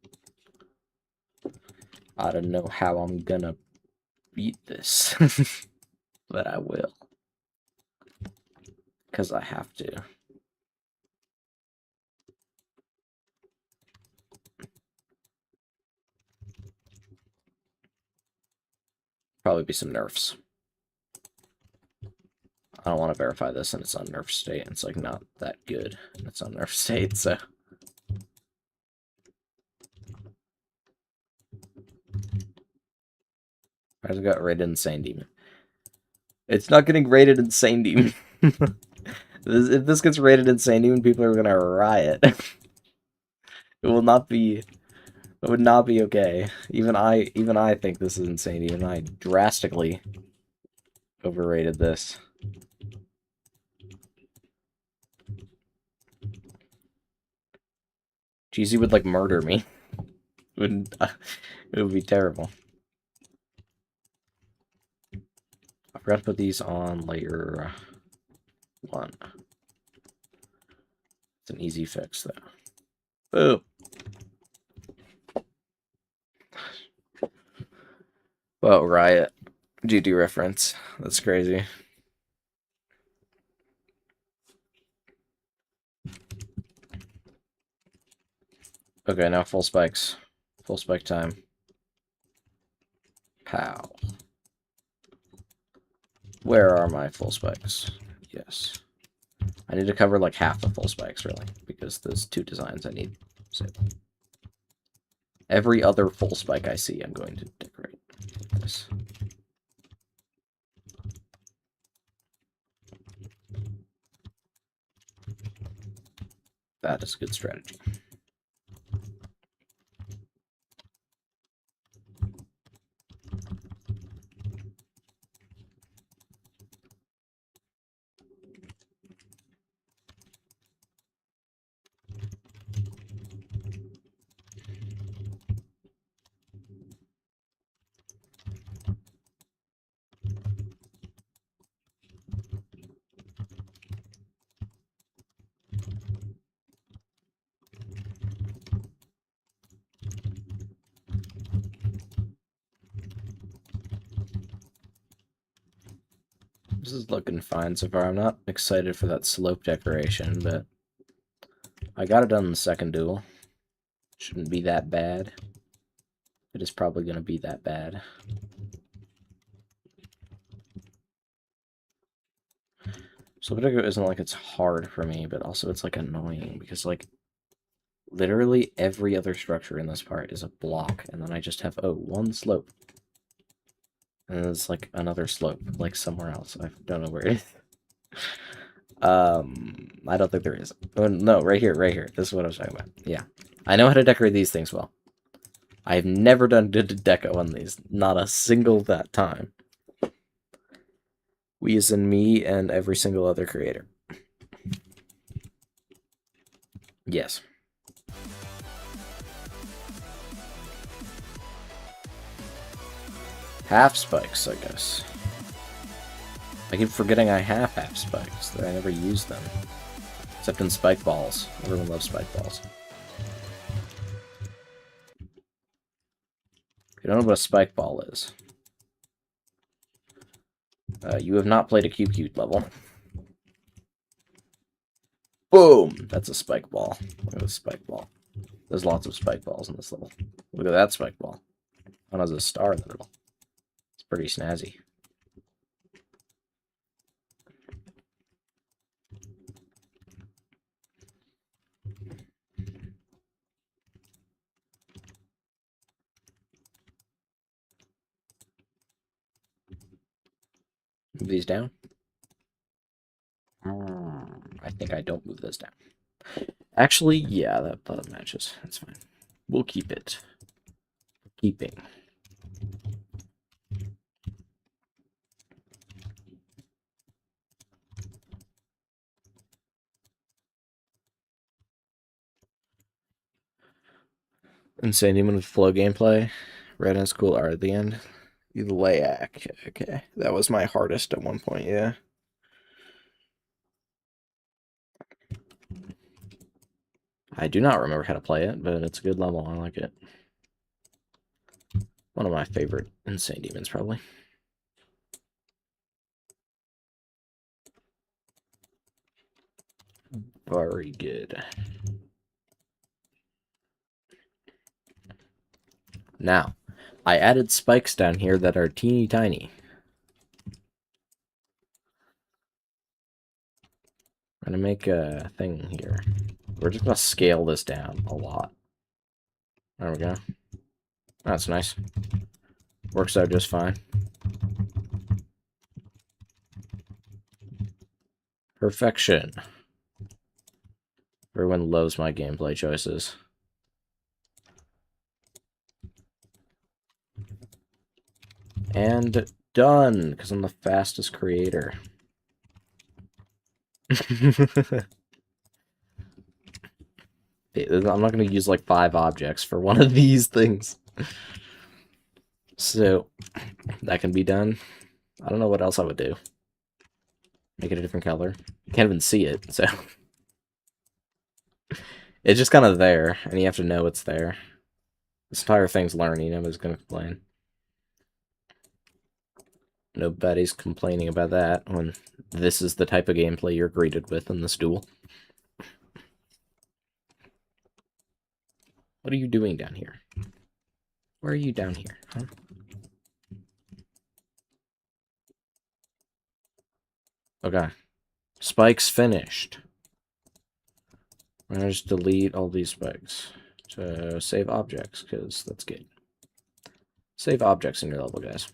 I don't know how I'm gonna beat this. But I will. Because I have to. Probably be some nerfs. I don't want to verify this and it's on nerf state. It's like not that good. It's on nerf state, so. I just got rated Insane Demon. It's not getting rated Insane Demon. If this gets rated Insane Demon, people are gonna riot. It will not be. It would not be okay. Even I think this is Insane Demon. I drastically overrated this. Cheesy would, like, murder me. It would be terrible. I forgot to put these on layer 1. It's an easy fix, though. Boo! Well, Riot. GD reference. That's crazy. Okay, now full spikes. Full spike time. Pow. Where are my full spikes? Yes. I need to cover like half the full spikes, really, because there's 2 designs I need. So every other full spike I see, I'm going to decorate this. That is a good strategy. This is looking fine so far. I'm not excited for that slope decoration, but I got it done in the second duel. Shouldn't be that bad. It is probably going to be that bad. Slope deco isn't like it's hard for me, but also it's like annoying because like literally every other structure in this part is a block, and then I just have, oh, one slope. And then it's like another slope, like somewhere else. I don't know where it is. I don't think there is. Oh, no, right here, right here. This is what I was talking about. Yeah. I know how to decorate these things well. I've never done deco on these. Not a single that time. We as in me and every single other creator. Yes. Half spikes, I guess. I keep forgetting I have half spikes, that I never use them. Except in spike balls. Everyone loves spike balls. If you don't know what a spike ball is, you have not played a Cube Cute level. Boom! That's a spike ball. Look at this spike ball. There's lots of spike balls in this level. Look at that spike ball. One has a star in the middle. It's pretty snazzy. Move these down. I think I don't move this down. Actually, yeah, that matches. That's fine. We'll keep it. Keeping. Insane Demon with flow gameplay. Red has cool art at the end. The Layak. Okay. That was my hardest at one point, yeah. I do not remember how to play it, but it's a good level. I like it. One of my favorite Insane Demons, probably. Very good. Now, I added spikes down here that are teeny tiny. I'm gonna make a thing here. We're just gonna scale this down a lot. There we go. That's nice. Works out just fine. Perfection. Everyone loves my gameplay choices. And done, because I'm the fastest creator. I'm not going to use like 5 objects for one of these things. So, that can be done. I don't know what else I would do. Make it a different color. You can't even see it, so... It's just kind of there, and you have to know it's there. This entire thing's learning, nobody's going to complain. Nobody's complaining about that when this is the type of gameplay you're greeted with in this duel. What are you doing down here? Where are you down here, huh? Okay. Spikes finished. I'm gonna just delete all these spikes to save objects, because that's good. Save objects in your level, guys.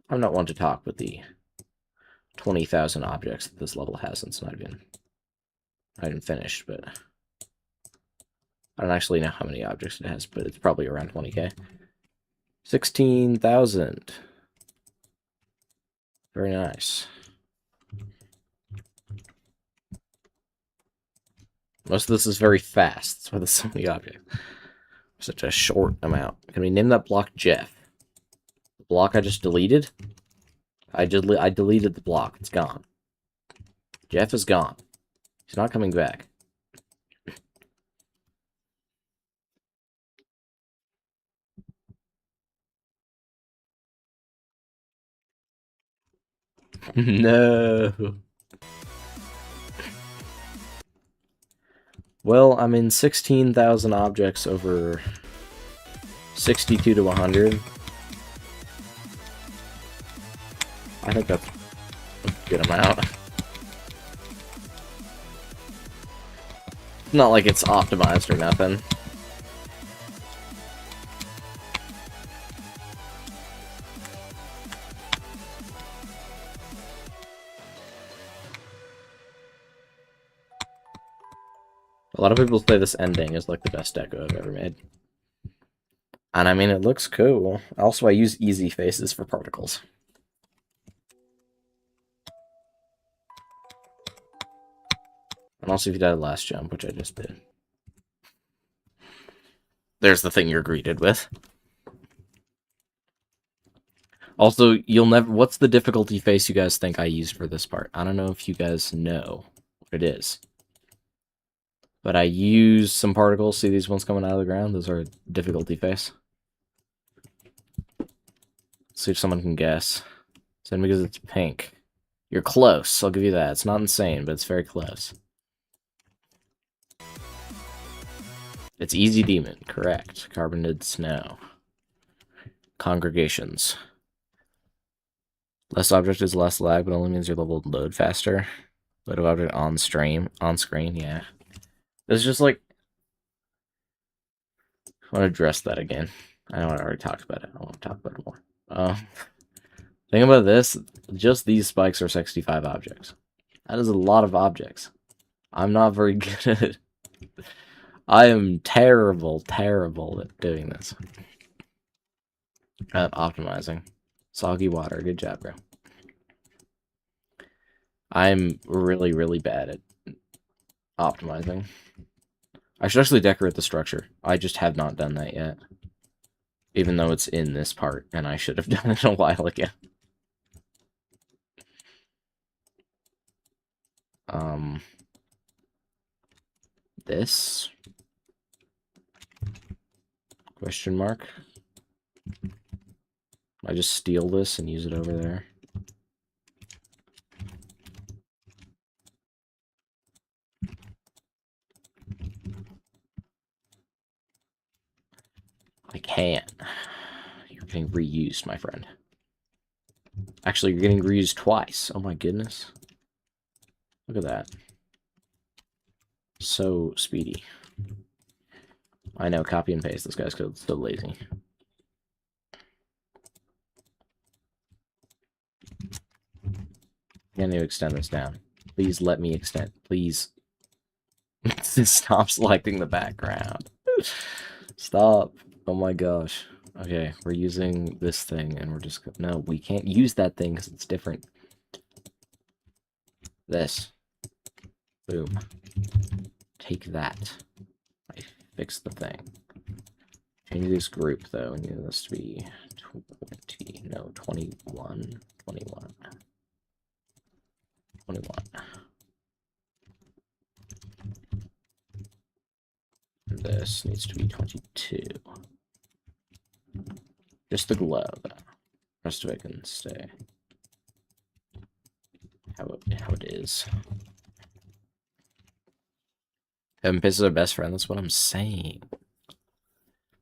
I'm not one to talk with the 20,000 objects that this level has. It's not even finished, but I don't actually know how many objects it has, but it's probably around 20k. 16,000. Very nice. Most of this is very fast. That's why there's so many objects. Such a short amount. Can we name that block Jeff? The block I just deleted? I deleted the block. It's gone. Jeff is gone. He's not coming back. No. Well, I'm in 16,000 objects over 62 to 100. I think that's a good amount. Not like it's optimized or nothing. A lot of people say this ending is like the best deco I've ever made. And I mean, it looks cool. Also, I use easy faces for particles. And also, if you die the last jump, which I just did. There's the thing you're greeted with. Also, you'll never... What's the difficulty face you guys think I used for this part? I don't know if you guys know what it is. But I use some particles. See these ones coming out of the ground? Those are a difficulty face. Let's see if someone can guess. It's because it's pink. You're close, I'll give you that. It's not insane, but it's very close. It's Easy Demon, correct. Carbonated snow. Congregations. Less object is less lag, but only means your level will load faster. Load of object on screen, yeah. It's just like... I want to address that again. I know I already talked about it. I want to talk about it more. Think about this. Just these spikes are 65 objects. That is a lot of objects. I'm not very good at it. I am terrible at doing this. At optimizing. Soggy water. Good job, bro. I'm really bad at optimizing. I should actually decorate the structure. I just have not done that yet. Even though it's in this part, and I should have done it a while ago. This? Question mark? I just steal this and use it over there. I can't. You're getting reused, my friend. Actually, you're getting reused twice. Oh my goodness. Look at that. So speedy. I know, copy and paste. This guy's so lazy. I need to extend this down. Please let me extend. Please. Stop selecting the background. Stop. Oh my gosh. Okay, we're using this thing, and we're just... No, we can't use that thing because it's different. This. Boom. Take that. I fixed the thing. Change this group, though. I need this to be 20... No, 21. 21. 21. This needs to be 22. Just the glow, though. The rest of it can stay how it is. Heaven Pace is our best friend. That's what I'm saying.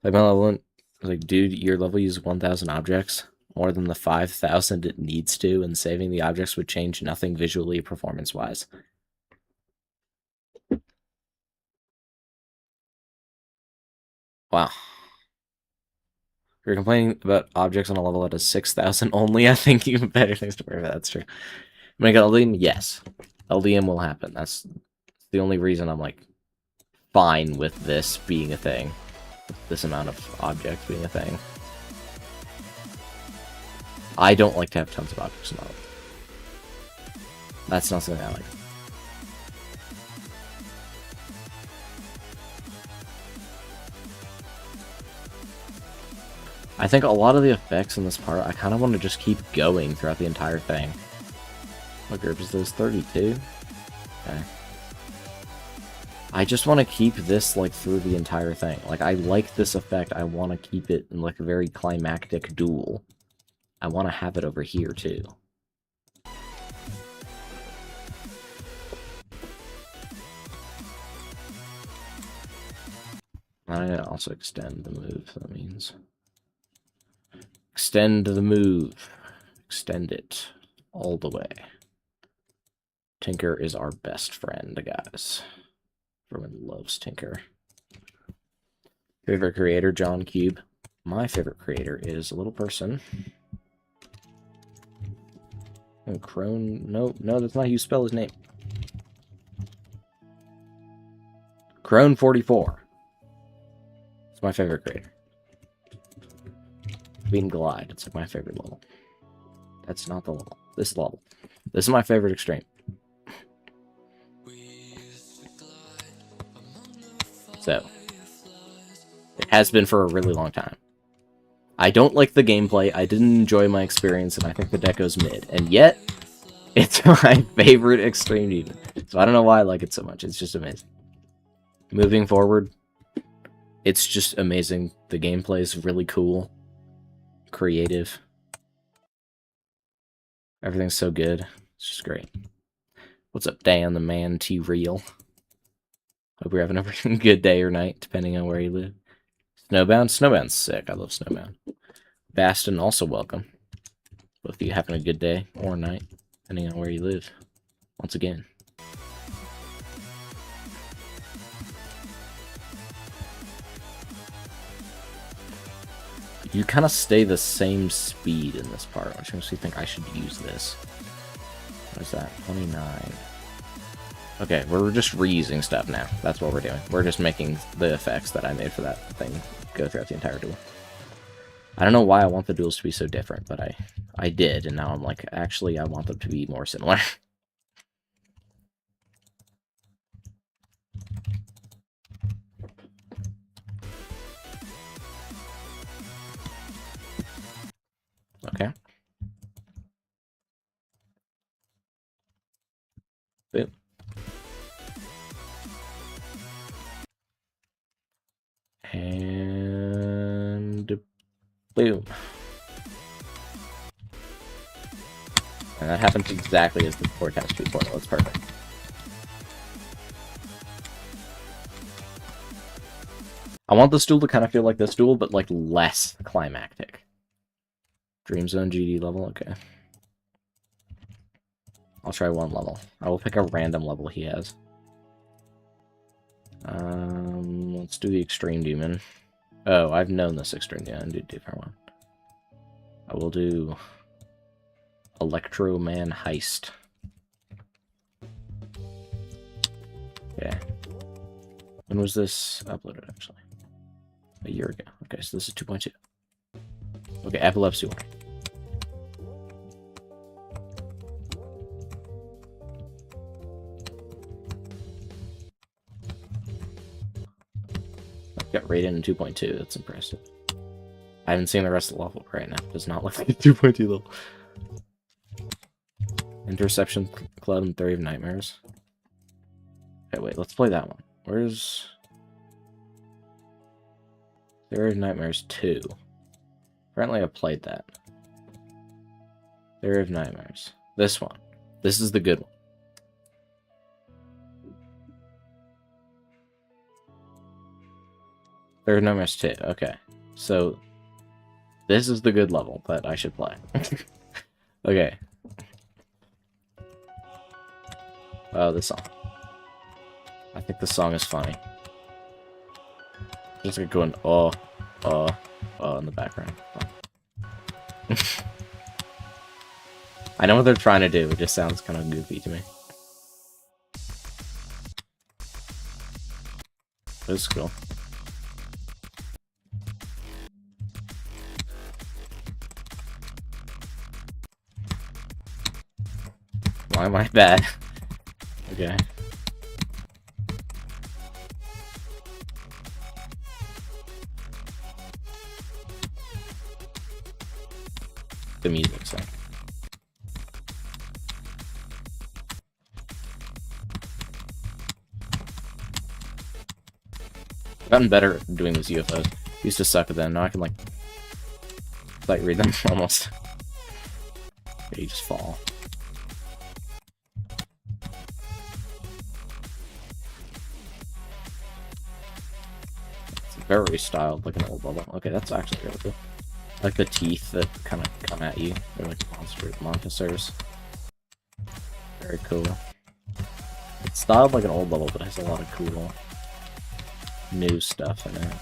Like my level, like, dude, your level uses 1,000 objects, more than the 5,000 it needs to, and saving the objects would change nothing visually, performance-wise. Wow. If you're complaining about objects on a level that is 6,000 only, I think you have better things to worry about. That's true. Make LDM? Yes. LDM will happen. That's the only reason I'm, like, fine with this being a thing. This amount of objects being a thing. I don't like to have tons of objects in my life. That's not something I like. I think a lot of the effects in this part, I kind of want to just keep going throughout the entire thing. What group is this? 32? Okay. I just want to keep this, like, through the entire thing. Like, I like this effect. I want to keep it in, like, a very climactic duel. I want to have it over here, too. I also extend the move, that means. Extend the move. Extend it all the way. Tinker is our best friend, guys. Everyone loves Tinker. Favorite creator, John Cube. My favorite creator is a little person. Oh, Crone. No, that's not how you spell his name. Crone44. It's my favorite creator. Being Glide. It's like my favorite level. That's not the level. This level. This is my favorite extreme. So, it has been for a really long time. I don't like the gameplay, I didn't enjoy my experience, and I think the deck goes mid. And yet, it's my favorite extreme demon. So I don't know why I like it so much, it's just amazing. Moving forward, it's just amazing. The gameplay is really cool. Creative. Everything's so good. It's just great. What's up, Dan the Man T-Real? Hope you're having a good day or night, depending on where you live. Snowbound? Snowbound's sick. I love Snowbound. Baston, also welcome. Both of you having a good day or night, depending on where you live. Once again. You kind of stay the same speed in this part, which makes me think I should use this. What is that? 29. Okay, we're just reusing stuff now. That's what we're doing. We're just making the effects that I made for that thing go throughout the entire duel. I don't know why I want the duels to be so different, but I did, and now I'm like, actually, I want them to be more similar. Okay. Boom. And boom. And that happens exactly as the 4x2 portal. It's perfect. I want this duel to kind of feel like this duel, but like less climactic. Dream Zone GD level, okay. I'll try one level. I will pick a random level he has. Let's do the Extreme Demon. Oh, I've known this Extreme Demon. I'll do a different one. I will do Electro Man Heist. Yeah. When was this uploaded, actually? A year ago. Okay, so this is 2.2. Okay, Epilepsy Warning. Got rated in 2.2. That's impressive. I haven't seen the rest of the level right now. Does not look like a 2.2 level. Interception Club and Theory of Nightmares. Okay, wait. Let's play that one. Where's Theory of Nightmares 2? Apparently I played that. Theory of Nightmares. This one. This is the good one. There's no Nightmares 2. Okay. So, this is the good level that I should play. Okay. Oh, this song. I think the song is funny. Just like going, oh, in the background. I know what they're trying to do, it just sounds kind of goofy to me. This is cool. Why am I bad? Okay. The music, so. I've gotten better at doing these UFOs. Used to suck at them. Now I can like read them almost. Okay, you just fall. very styled, like an old level. Okay, that's actually really cool. Like the teeth that kind of come at you. They're like monsters. Very cool. It's styled like an old level, but it has a lot of cool new stuff in it.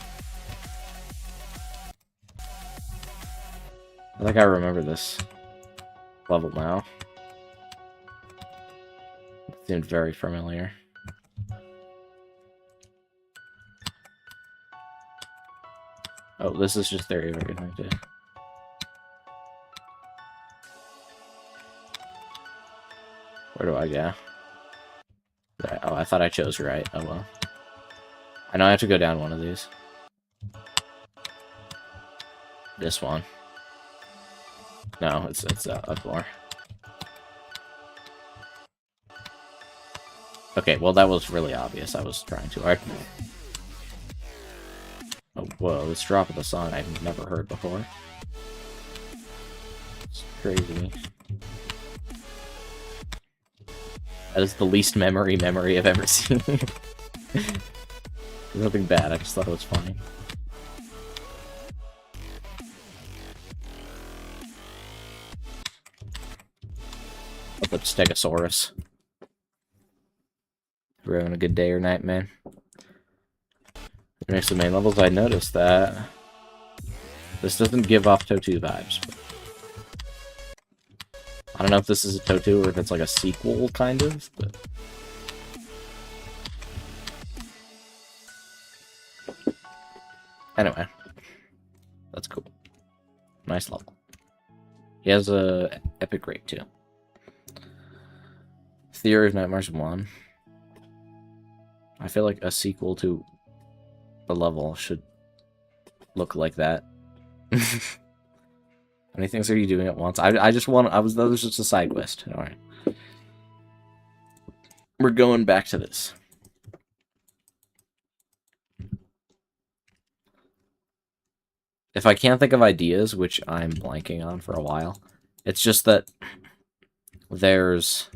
I think I remember this level now. It seemed very familiar. Oh, this is just their everything too. Where do I go? Oh, I thought I chose right. Oh well. I know I have to go down one of these. This one. No, it's up more. Okay, well that was really obvious. I was trying too hard. Oh, whoa, this drop of the song I've never heard before. It's crazy. That is the least memory I've ever seen. Nothing bad, I just thought it was funny. What's up, Stegosaurus? We're having a good day or night, man. Next to the main levels, I noticed that this doesn't give off TOTU vibes. I don't know if this is a TOTU or if it's like a sequel, kind of, but... Anyway. That's cool. Nice level. He has a epic rate, too. Theory of Nightmares 1. I feel like a sequel to the level should look like that. How many things are you doing at once? That was just a side quest. Alright. We're going back to this. If I can't think of ideas, which I'm blanking on for a while, it's just that there's...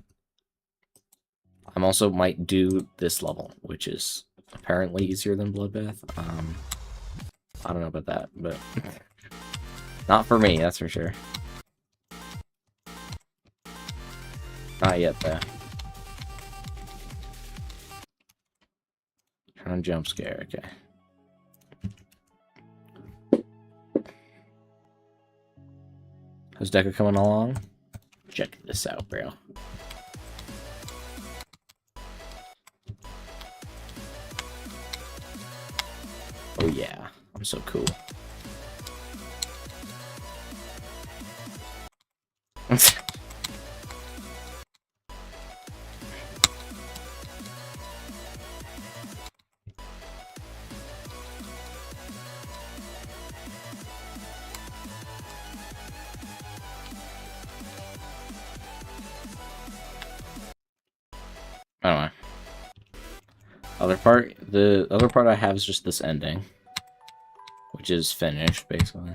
I also might do this level, which is apparently easier than Bloodbath. I don't know about that, but not for me, that's for sure. Not yet, though. Trying to jump scare, okay. How's Deca coming along? Check this out, bro. Oh yeah, I'm so cool. Anyway. The other part I have is just this ending. Which is finished, basically.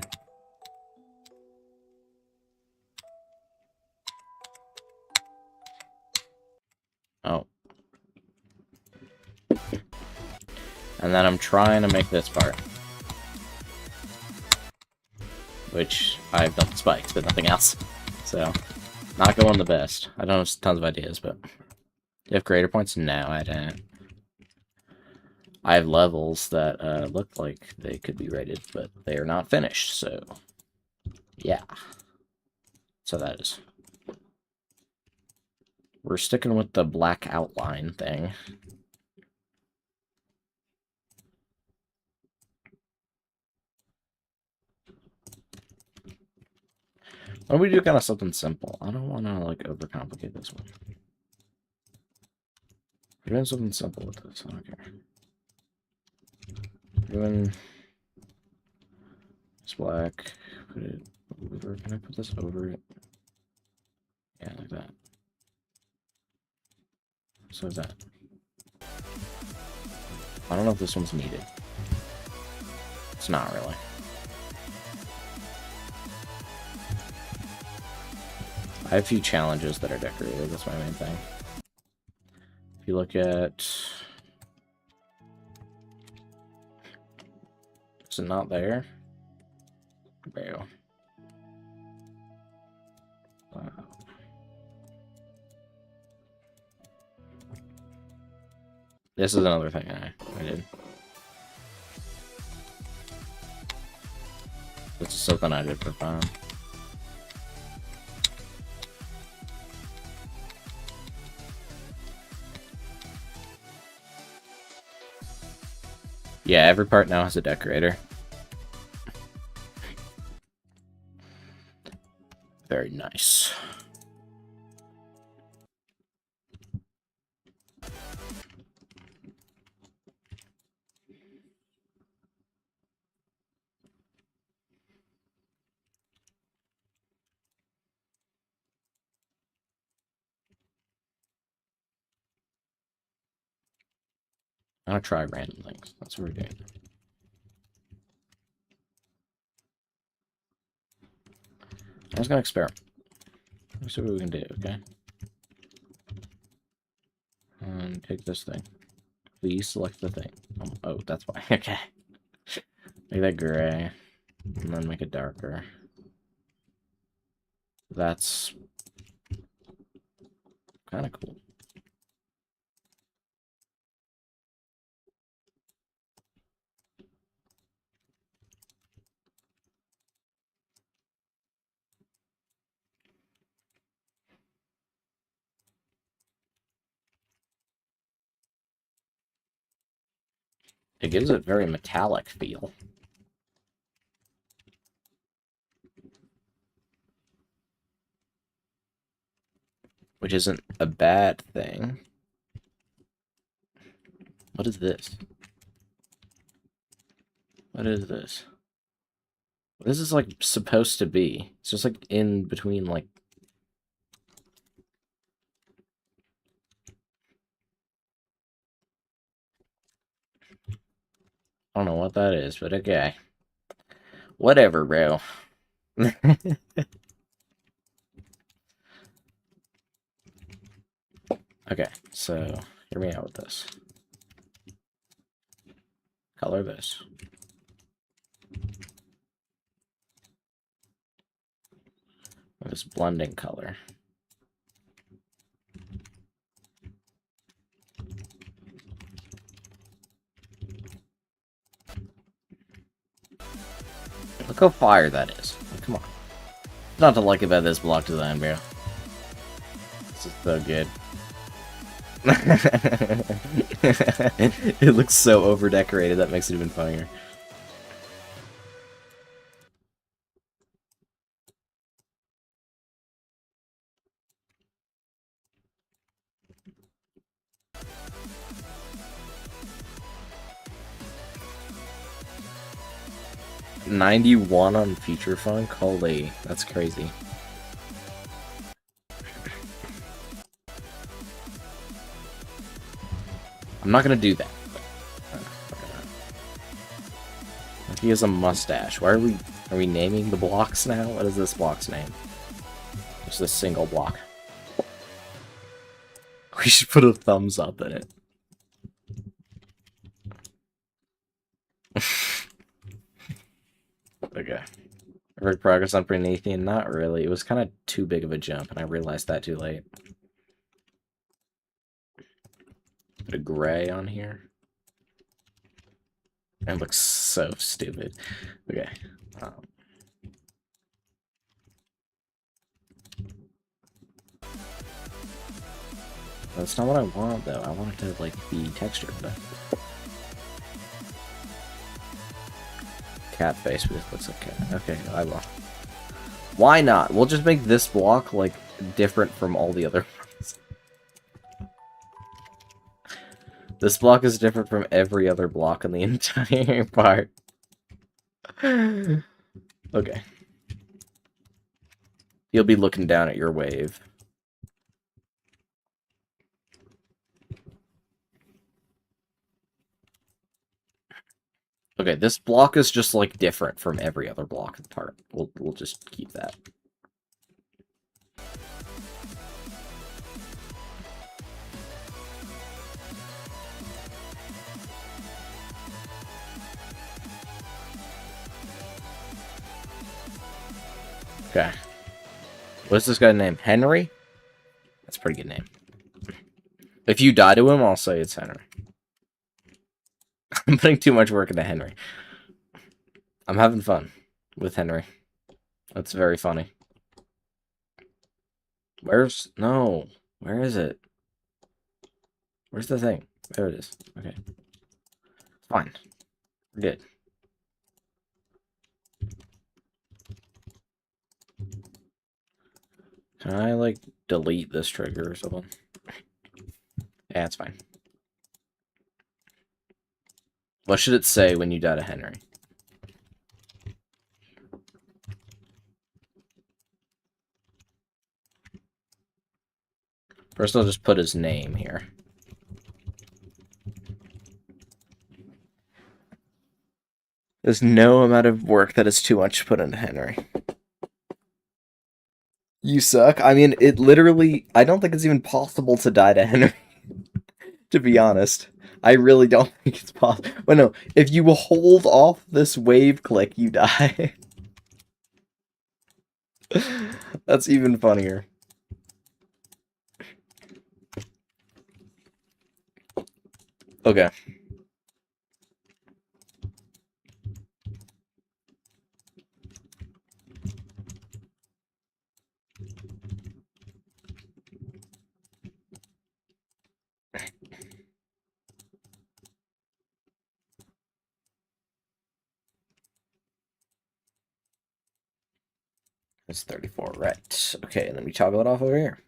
Oh. And then I'm trying to make this part. Which, I've done spikes, but nothing else. So, not going the best. I don't have tons of ideas, but... You have creator points? No, I don't. I have levels that look like they could be rated, but they are not finished, so... Yeah. So that is. We're sticking with the black outline thing. Why don't we do kind of something simple? I don't want to, like, overcomplicate this one. We're doing something simple with this, I don't care. Doing this black, put it over, can I put this over it? Yeah, like that. So is that. I don't know if this one's needed. It's not really. I have a few challenges that are decorated, that's my main thing. If you look at... Is it not there? Bro. Wow. This is another thing I did. This is something I did for fun. Yeah, every part now has a decorator. Very nice. I'm gonna try random things. That's what we're doing. I'm just gonna experiment. Let's see what we can do, okay? And take this thing. Please select the thing. Oh, that's why. Okay. Make that gray. And then make it darker. That's kind of cool. It gives it a very metallic feel. Which isn't a bad thing. What is this? What is this? What is this, like, supposed to be? It's just, like, in between, like... I don't know what that is, but okay. Whatever, bro. Okay, so hear me out with this. Color this. With this blending color. Look how fire that is. Come on. Not to like about this block design, bro. This is so good. It looks so over-decorated, that makes it even funnier. $91 on Feature Funk? Holy, that's crazy. I'm not gonna do that. He has a mustache. Why are we naming the blocks now? What is this block's name? Just a single block. We should put a thumbs up in it. Okay. Perfect progress on Promethean? Not really. It was kind of too big of a jump, and I realized that too late. Put a gray on here. It looks so stupid. Okay. That's not what I want, though. I want it to, like, be textured, but... Cat face, but it looks like cat. Okay, I will. Why not? We'll just make this block, like, different from all the other ones. This block is different from every other block in the entire part. Okay. You'll be looking down at your wave. Okay, this block is just, like, different from every other block in the part. We'll just keep that. Okay. What's this guy's name? Henry? That's a pretty good name. If you die to him, I'll say it's Henry. I'm putting too much work into Henry. I'm having fun with Henry. That's very funny. Where's... No. Where is it? Where's the thing? There it is. Okay. Fine. We're good. Can I, like, delete this trigger or something? Yeah, it's fine. What should it say when you die to Henry? First, I'll just put his name here. There's no amount of work that is too much to put into Henry. You suck. I mean, it literally... I don't think it's even possible to die to Henry. To be honest. I really don't think it's possible. But no, if you hold off this wave click, you die. That's even funnier. Okay. It's 34, right. Okay, and then we toggle it off over here.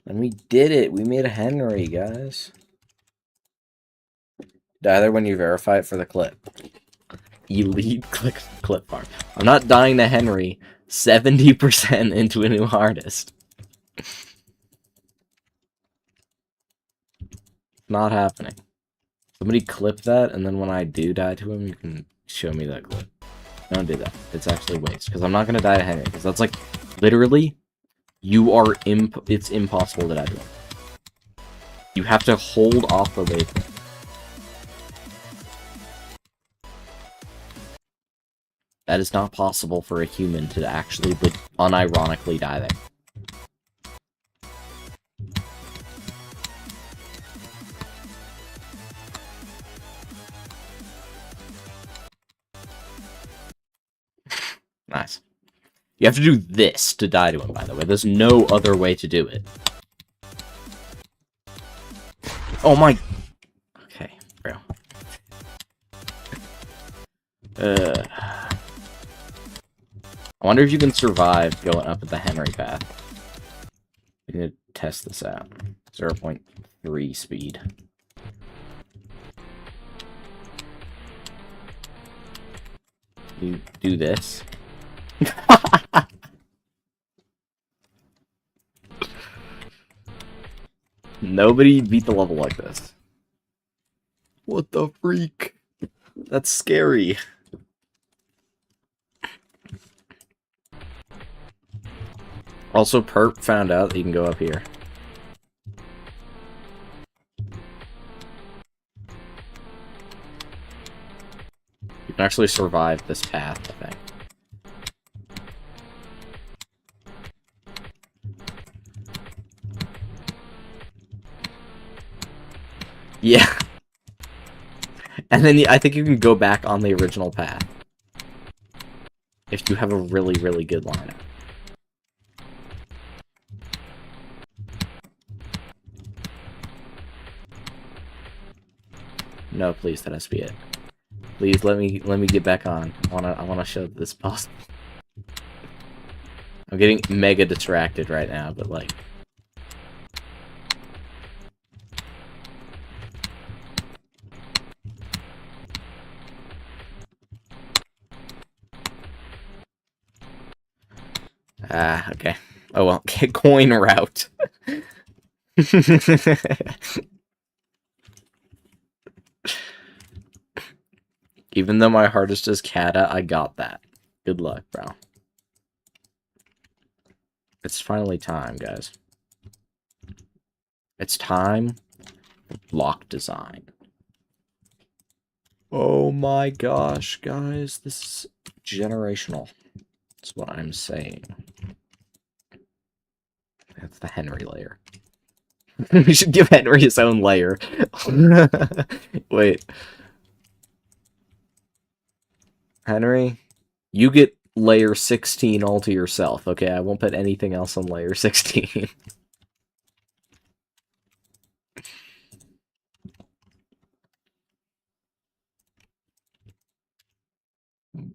And we did it. We made a Henry, guys. Either when you verify it for the clip. Elite clip farm. I'm not dying to Henry 70% into a new artist. Not happening. Somebody clip that, and then when I do die to him, you can show me that clip. Don't do that. It's actually waste, because I'm not going to die to Henry, because that's like, literally, you are it's impossible to die to him. You have to hold off the wave. That is not possible for a human to actually unironically die there. Nice. You have to do this to die to him, by the way. There's no other way to do it. Oh my... Okay, bro. I wonder if you can survive going up at the Henry path. We need to test this out. 0.3 speed. You do this. Nobody beat the level like this. What the freak? That's scary. Also, Perp found out that you can go up here. You can actually survive this path, I think. Yeah. And then I think you can go back on the original path. If you have a really, really good lineup. No, please, that has to be it. Please let me get back on. I wanna show this possible. I'm getting mega distracted right now, but like okay. Oh well, coin route. Even though my hardest is Kata, I got that. Good luck, bro. It's finally time, guys. It's time for block design. Oh my gosh, guys. This is generational. That's what I'm saying. That's the Henry layer. We should give Henry his own layer. Wait. Henry, you get layer 16 all to yourself, okay? I won't put anything else on layer 16.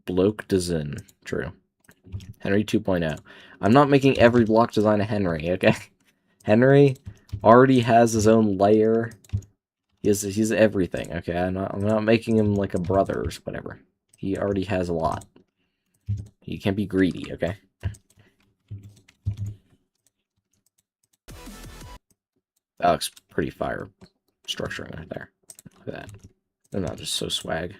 Bloke Design. True. Henry 2.0. I'm not making every block design a Henry, okay? Henry already has his own layer. He's everything, okay? I'm not making him like a brother or whatever. He already has a lot. You can't be greedy, okay? That looks pretty fire structuring right there. Look at that. They're not just so swag.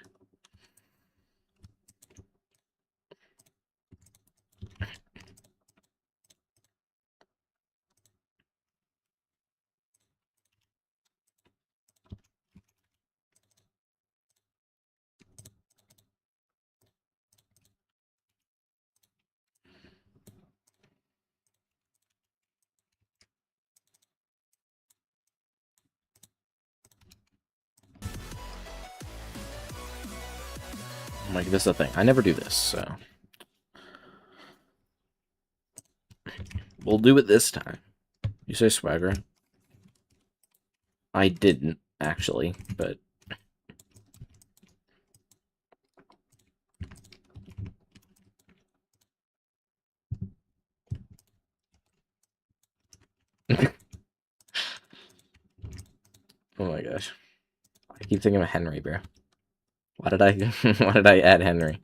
Like, this is the thing. I never do this, so... We'll do it this time. You say swagger? I didn't, actually, but... Oh my gosh. I keep thinking of Henry, bro. Why did I why did I add Henry?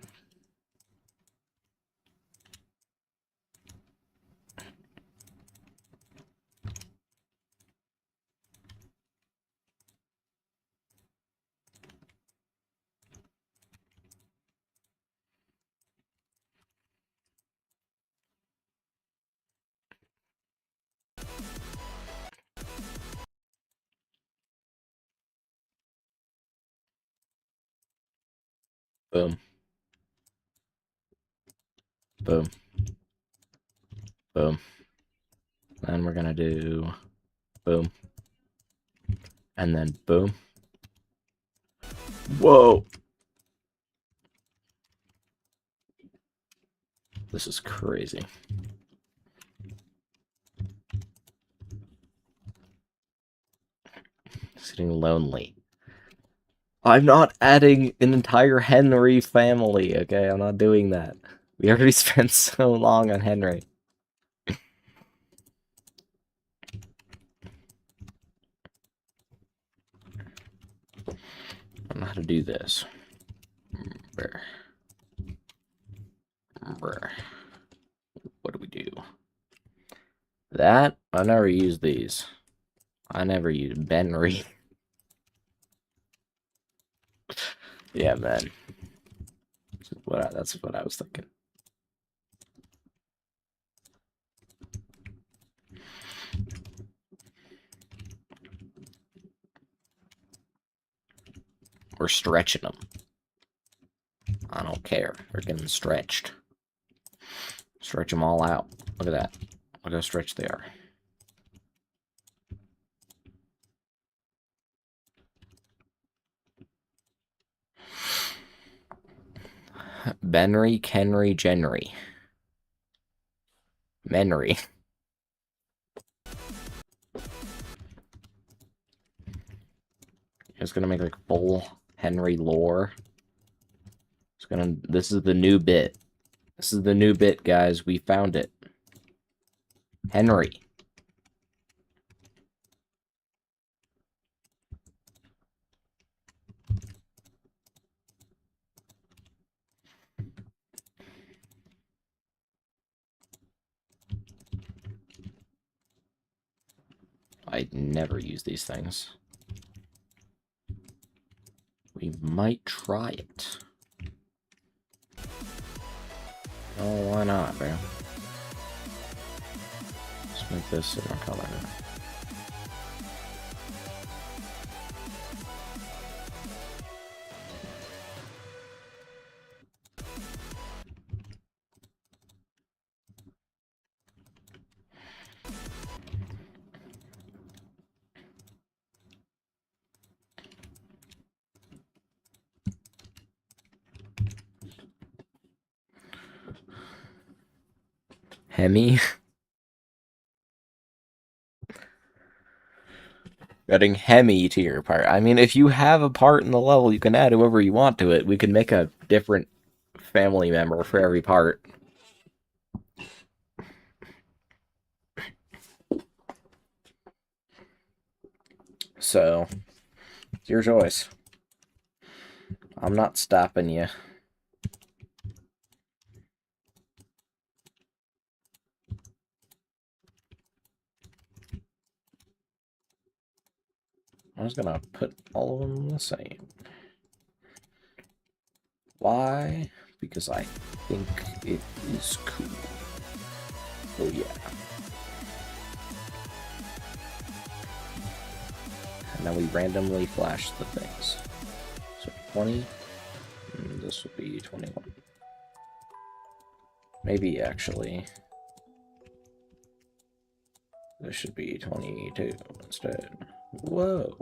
Boom. Boom. Boom. Then we're gonna do boom. And then boom. Whoa! This is crazy. It's getting lonely. I'm not adding an entire Henry family, okay? I'm not doing that. We already spent so long on Henry. I don't know how to do this. What do we do? That? I never use these. I never use Benry. Yeah, man. That's what I was thinking. We're stretching them. I don't care. They're getting stretched. Stretch them all out. Look at that. Look how stretched they are. Benry, Kenry, Genry. Menry. It's gonna make like full Henry lore. It's gonna. This is the new bit. This is the new bit, guys. We found it. Henry. I never use these things. We might try it. Oh, why not, bro? Let's make this a different color. Hemi? Adding Hemi to your part. I mean, if you have a part in the level, you can add whoever you want to it. We can make a different family member for every part. So, it's your choice. I'm not stopping you. I was gonna put all of them the same. Why? Because I think it is cool. Oh yeah. And now we randomly flash the things. So 20, and this will be 21. Maybe actually, this should be 22 instead. Whoa.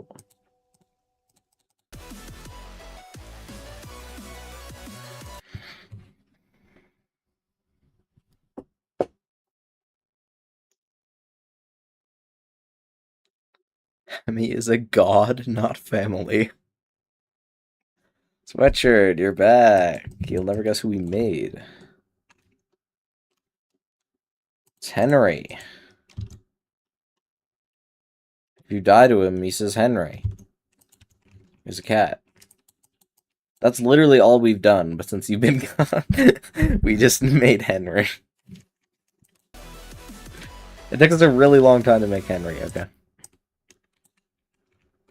Hemi is a god, not family. Sweatshirt, you're back. You'll never guess who we made. It's Henry. If you die to him, he says Henry. He's a cat. That's literally all we've done, but since you've been gone, we just made Henry. It took us a really long time to make Henry, okay.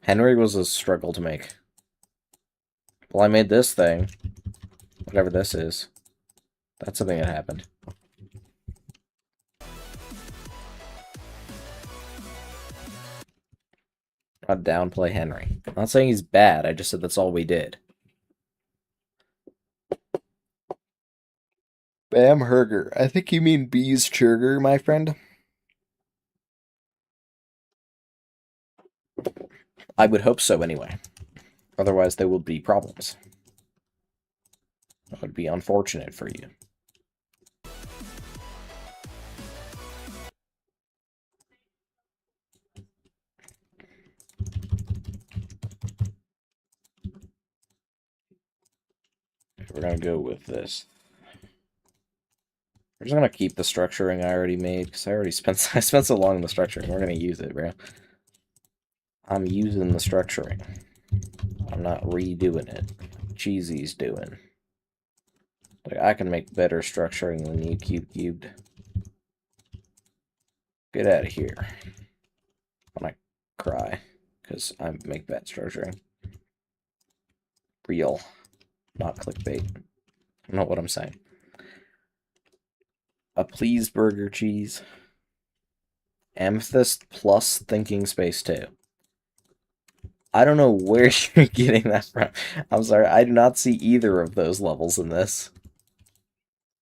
Henry was a struggle to make. Well, I made this thing. Whatever this is. That's something that happened. Not downplay Henry. I'm not saying he's bad, I just said that's all we did. Bamherger. I think you mean Bees Churger, my friend. I would hope so anyway. Otherwise, there would be problems. That would be unfortunate for you. We're gonna go with this. We're just gonna keep the structuring I already made because I spent so long in the structuring. We're gonna use it, bro. I'm using the structuring. I'm not redoing it. Cheesy's doing. Like, I can make better structuring than you cubed. Get out of here. When I cry, because I make bad structuring. Real, not clickbait. I know what I'm saying. A please burger cheese. Amethyst plus thinking space 2. I don't know where you're getting that from. I'm sorry, I do not see either of those levels in this.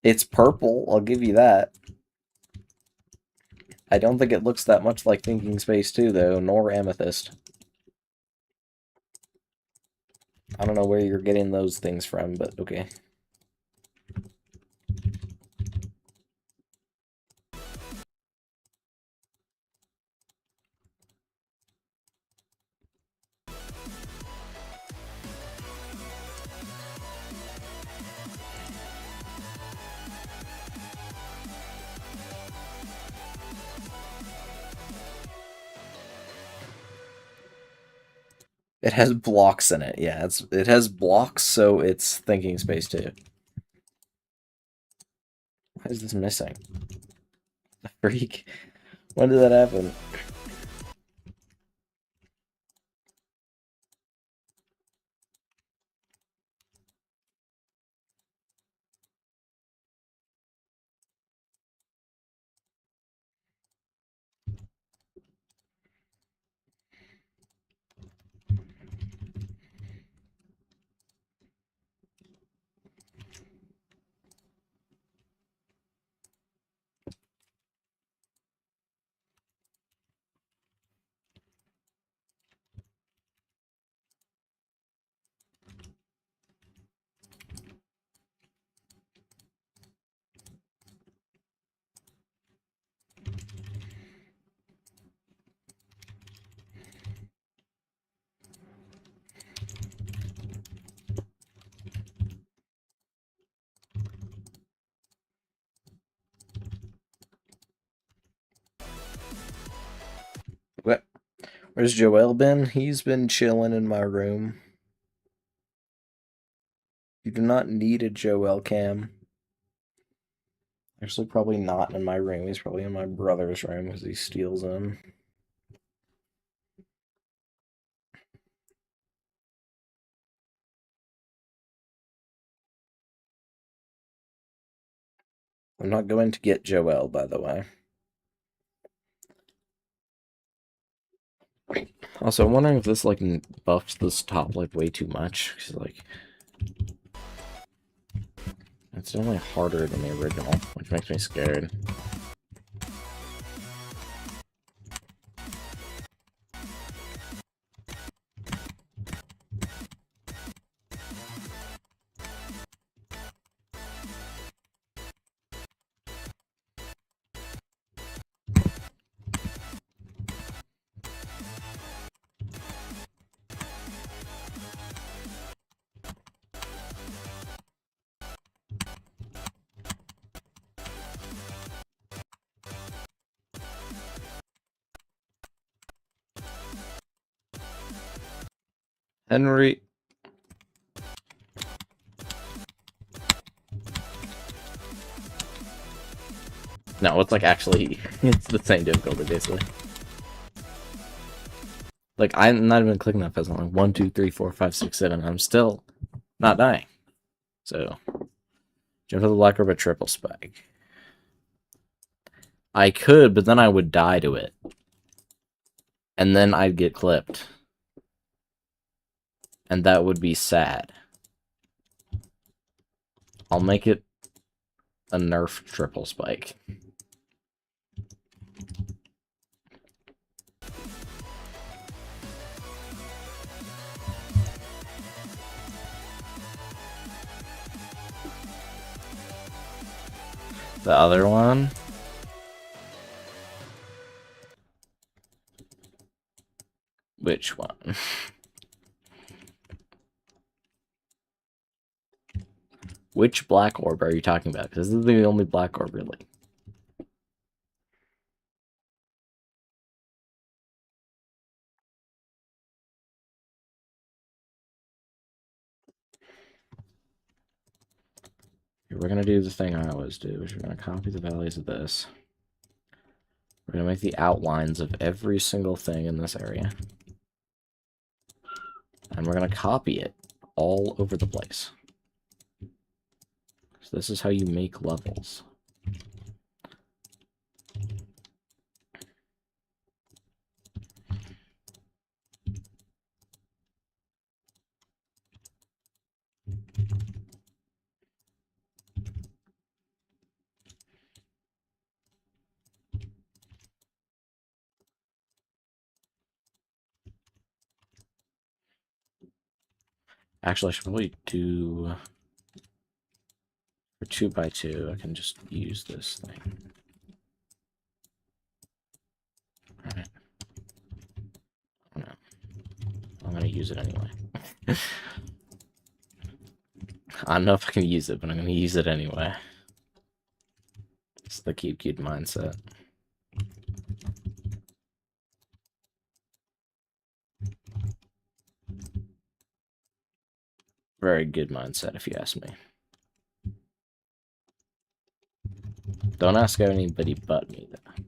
It's purple, I'll give you that. I don't think it looks that much like Thinking Space 2, though, nor Amethyst. I don't know where you're getting those things from, but okay. It has blocks in it. Yeah, it has blocks, so it's Thinking Space 2. Why is this missing? The freak? When did that happen? Where's Joel been? He's been chilling in my room. You do not need a Joel cam. Actually, probably not in my room. He's probably in my brother's room because he steals them. I'm not going to get Joel, by the way. Also, I'm wondering if this, like, buffs this top, like, way too much. Because, like, it's definitely harder than the original, which makes me scared. Henry. No, it's like actually, it's the same difficulty basically. Like, I'm not even clicking that fast. I'm like 1, 2, 3, 4, 5, 6, 7. I'm still not dying. So, jump to the black orb, a triple spike. I could, but then I would die to it. And then I'd get clipped. And that would be sad. I'll make it a nerf triple spike. The other one? Which one? Which black orb are you talking about? Because this is the only black orb, really. We're going to do the thing I always do, which we're going to copy the values of this. We're going to make the outlines of every single thing in this area. And we're going to copy it all over the place. So this is how you make levels. Actually, I should probably do... For 2x2, I can just use this thing. Alright. Oh, no. I'm gonna use it anyway. I don't know if I can use it, but I'm gonna use it anyway. It's the cute mindset. Very good mindset, if you ask me. Don't ask anybody but me, though.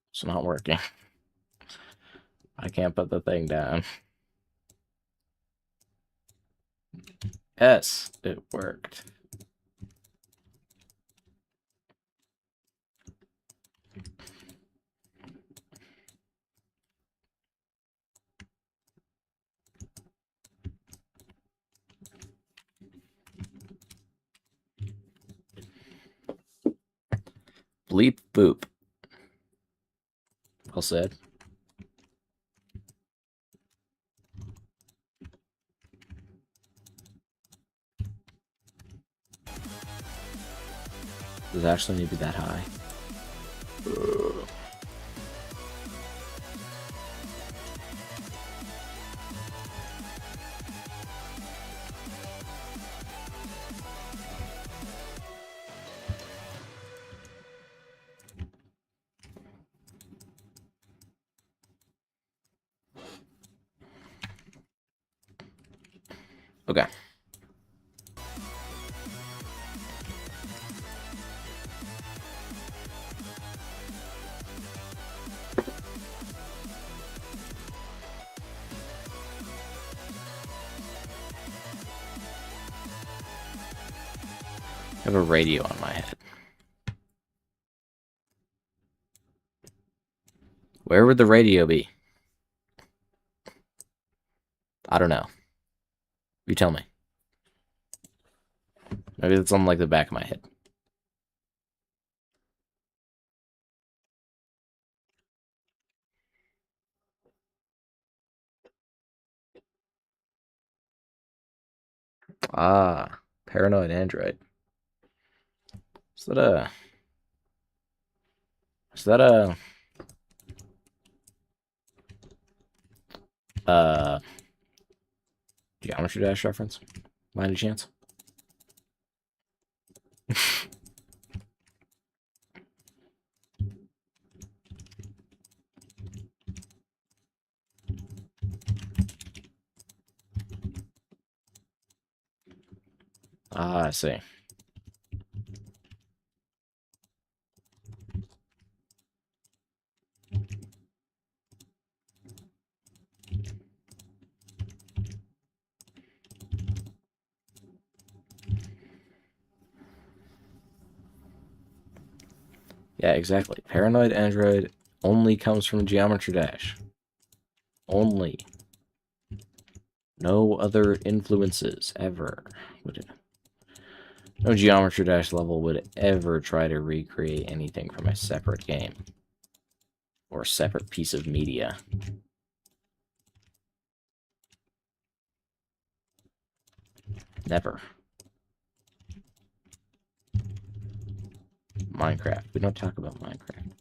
It's not working. I can't put the thing down. Yes, it worked. Bleep boop. Well said. Does it actually need to be that high? Okay. I have a radio on my head. Where would the radio be? I don't know. You tell me. Maybe it's on like the back of my head. Ah, paranoid android. Is that a? Is that a? Uh, Geometry Dash reference? By any chance? Ah, I see. Yeah, exactly. Paranoid android only comes from Geometry Dash. Only. No other influences ever. No Geometry Dash level would ever try to recreate anything from a separate game. Or a separate piece of media. Never. Minecraft. We don't talk about Minecraft.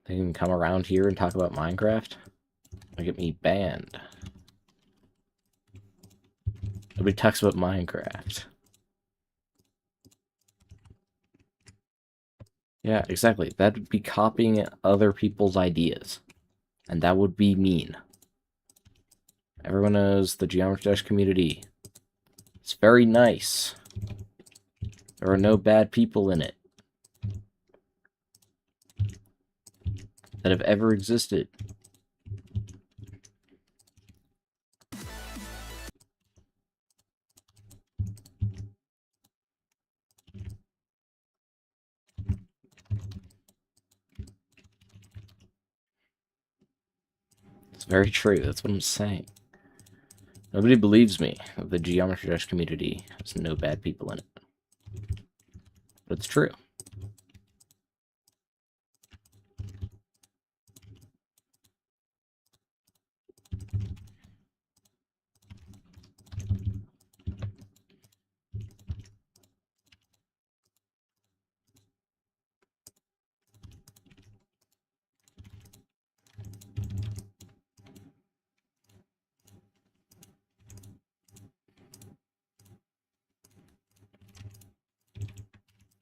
They can come around here and talk about Minecraft? They'll get me banned. Nobody talks about Minecraft. Yeah, exactly. That would be copying other people's ideas. And that would be mean. Everyone knows the Geometry Dash community. It's very nice. There are no bad people in it that have ever existed. It's very true. That's what I'm saying. Nobody believes me that the Geometry Dash community has no bad people in it. But it's true.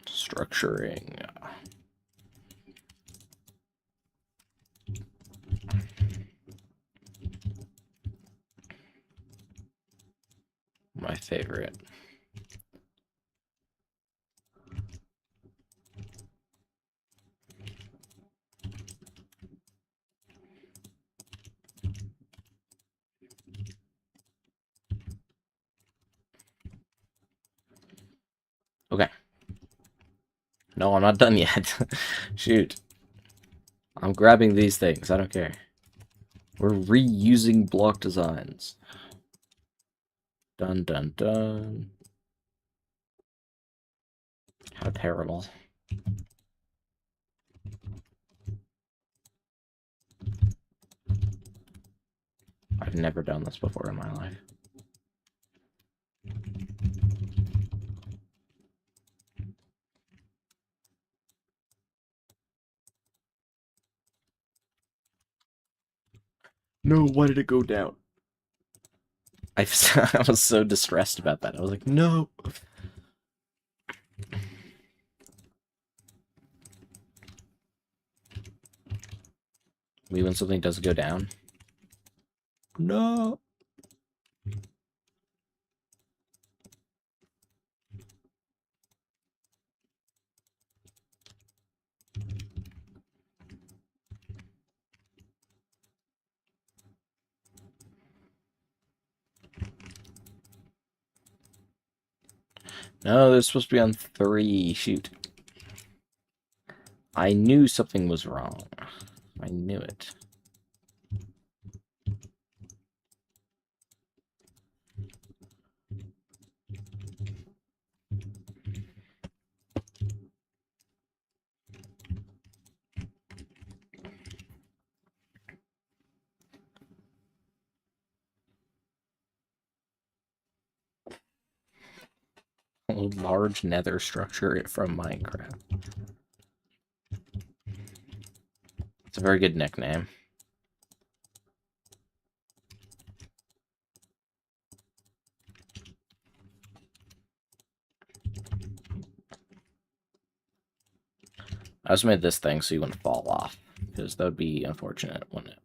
Structuring. My favorite. Okay. No, I'm not done yet. Shoot. I'm grabbing these things. I don't care. We're reusing block designs. Dun dun dun. How terrible. I've never done this before in my life. No, why did it go down? I was so distressed about that. I was like, no. Maybe when something does go down. No. No, they're supposed to be on 3. Shoot. I knew something was wrong. I knew it. A large nether structure from Minecraft. It's a very good nickname. I just made this thing so you wouldn't fall off, because that would be unfortunate, wouldn't it?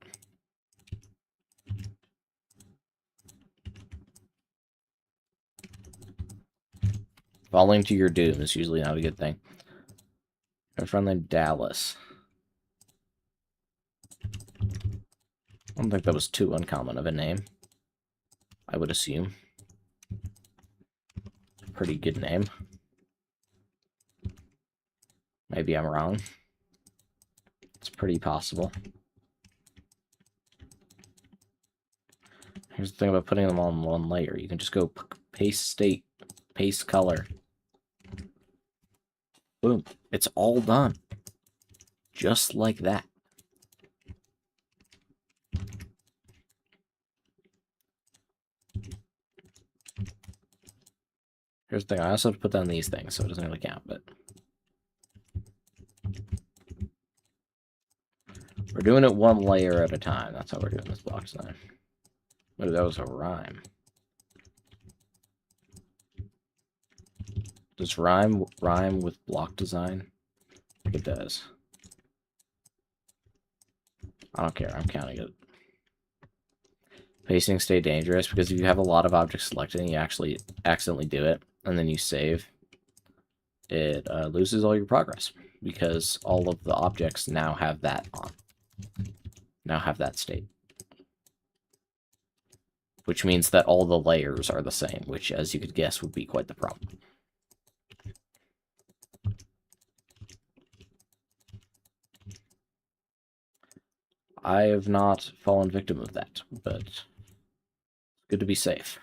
Falling to your doom is usually not a good thing. A friend named Dallas. I don't think that was too uncommon of a name. I would assume. Pretty good name. Maybe I'm wrong. It's pretty possible. Here's the thing about putting them all in one layer. You can just go paste state, paste color. Boom. It's all done. Just like that. Here's the thing. I also have to put down these things, so it doesn't really count, but... We're doing it one layer at a time. That's how we're doing this block design. Oh, that was a rhyme. Does rhyme with block design? I think it does. I don't care. I'm counting it. Pacing stay dangerous because if you have a lot of objects selected and you actually accidentally do it and then you save, it loses all your progress because all of the objects now have that on. Now have that state. Which means that all the layers are the same, which, as you could guess, would be quite the problem. I have not fallen victim of that, but it's good to be safe.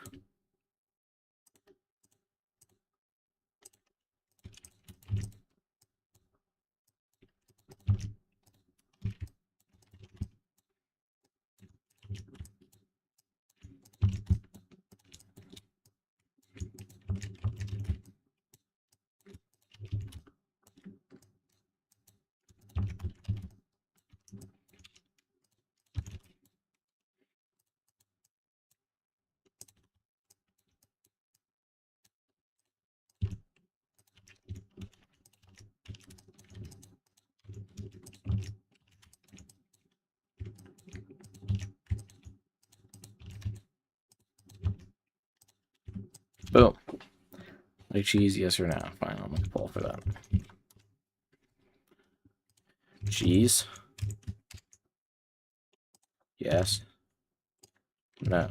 Boom. Like cheese, yes or no? Fine, I'll make a poll for that. Cheese? Yes. No.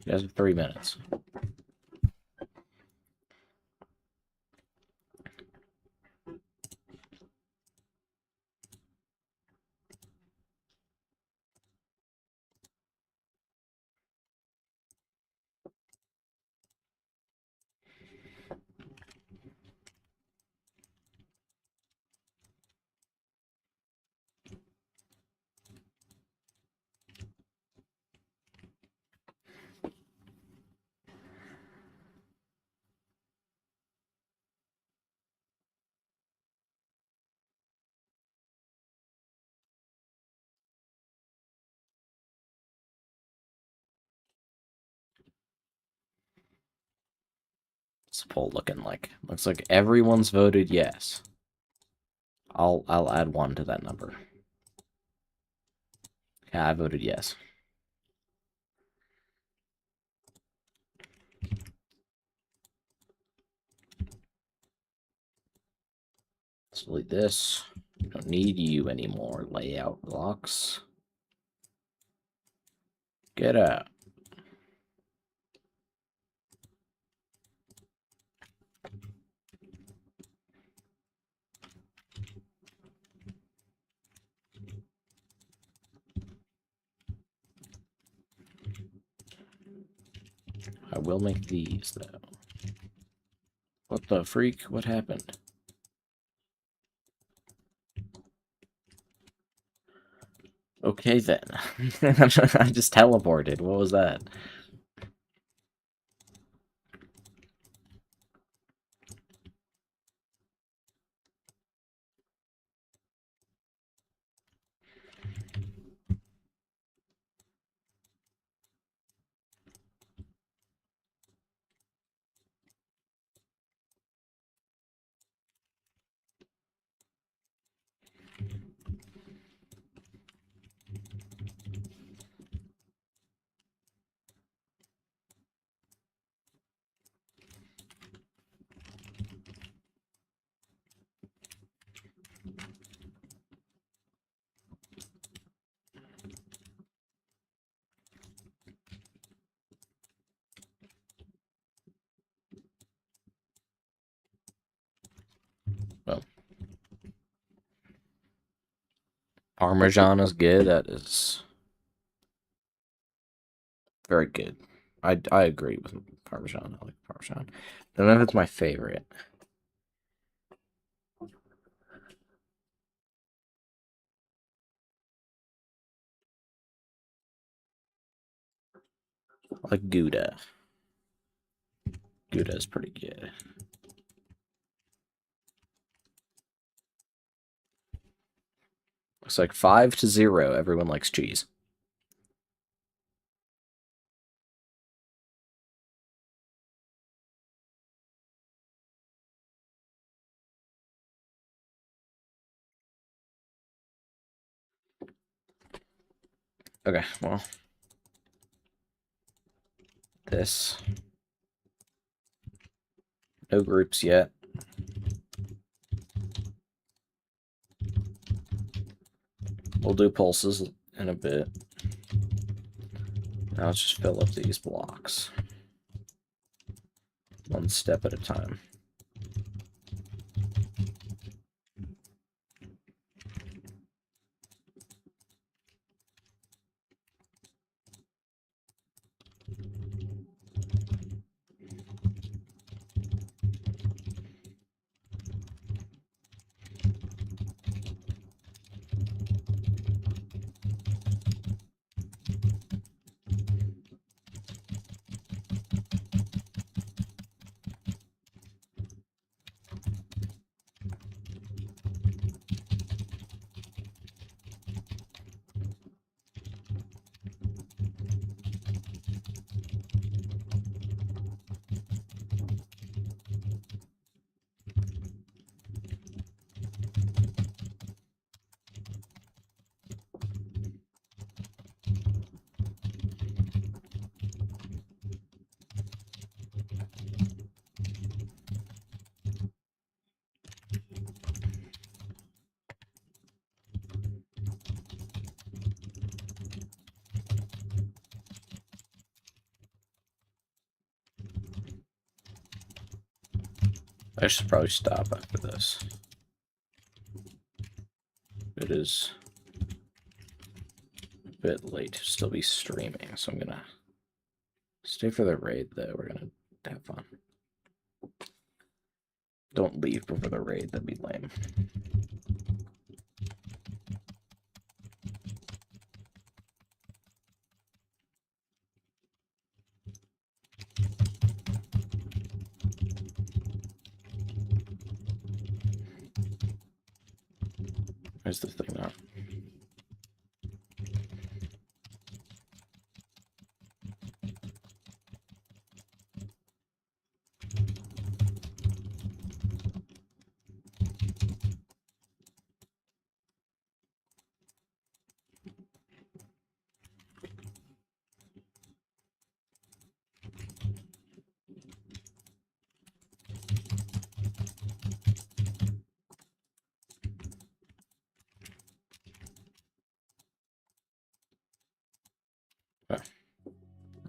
You guys have 3 minutes. What's the poll looking like? Looks like everyone's voted yes. I'll add 1 to that number. Yeah, I voted yes. Let's delete this. We don't need you anymore, layout blocks. Get out. I will make these, though. What the freak? What happened? Okay, then. I just teleported. What was that? Well, Parmesan is good. That is very good. I agree with Parmesan. I like Parmesan. I don't know if it's my favorite. I like Gouda. Gouda is pretty good. Looks like 5-0. Everyone likes cheese. Okay, well. This. No groups yet. We'll do pulses in a bit. Now let's just fill up these blocks. One step at a time. I should probably stop after this. It is a bit late to still be streaming, so I'm gonna stay for the raid, though. We're gonna have fun. Don't leave before the raid, that'd be lame. Where's the thing now?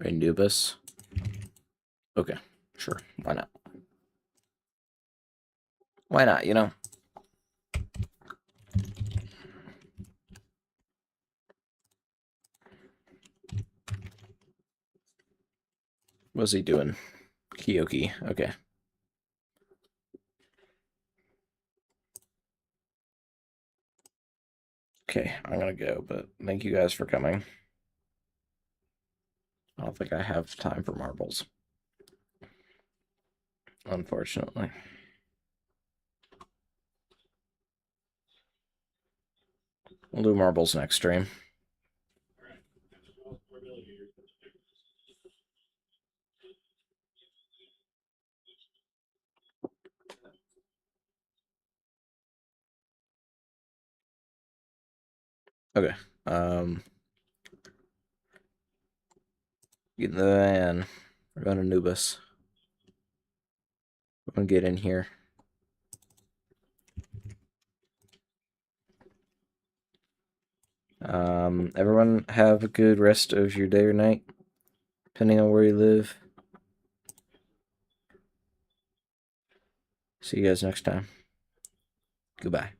Anubis. Okay, sure. Why not? Why not, you know? What's he doing? Kiyoki. Okay. Okay, I'm gonna go, but thank you guys for coming. I don't think I have time for marbles, unfortunately. We'll do marbles next stream. Okay. Get in the van. We're going to Anubis. We're gonna get in here. Everyone have a good rest of your day or night, depending on where you live. See you guys next time. Goodbye.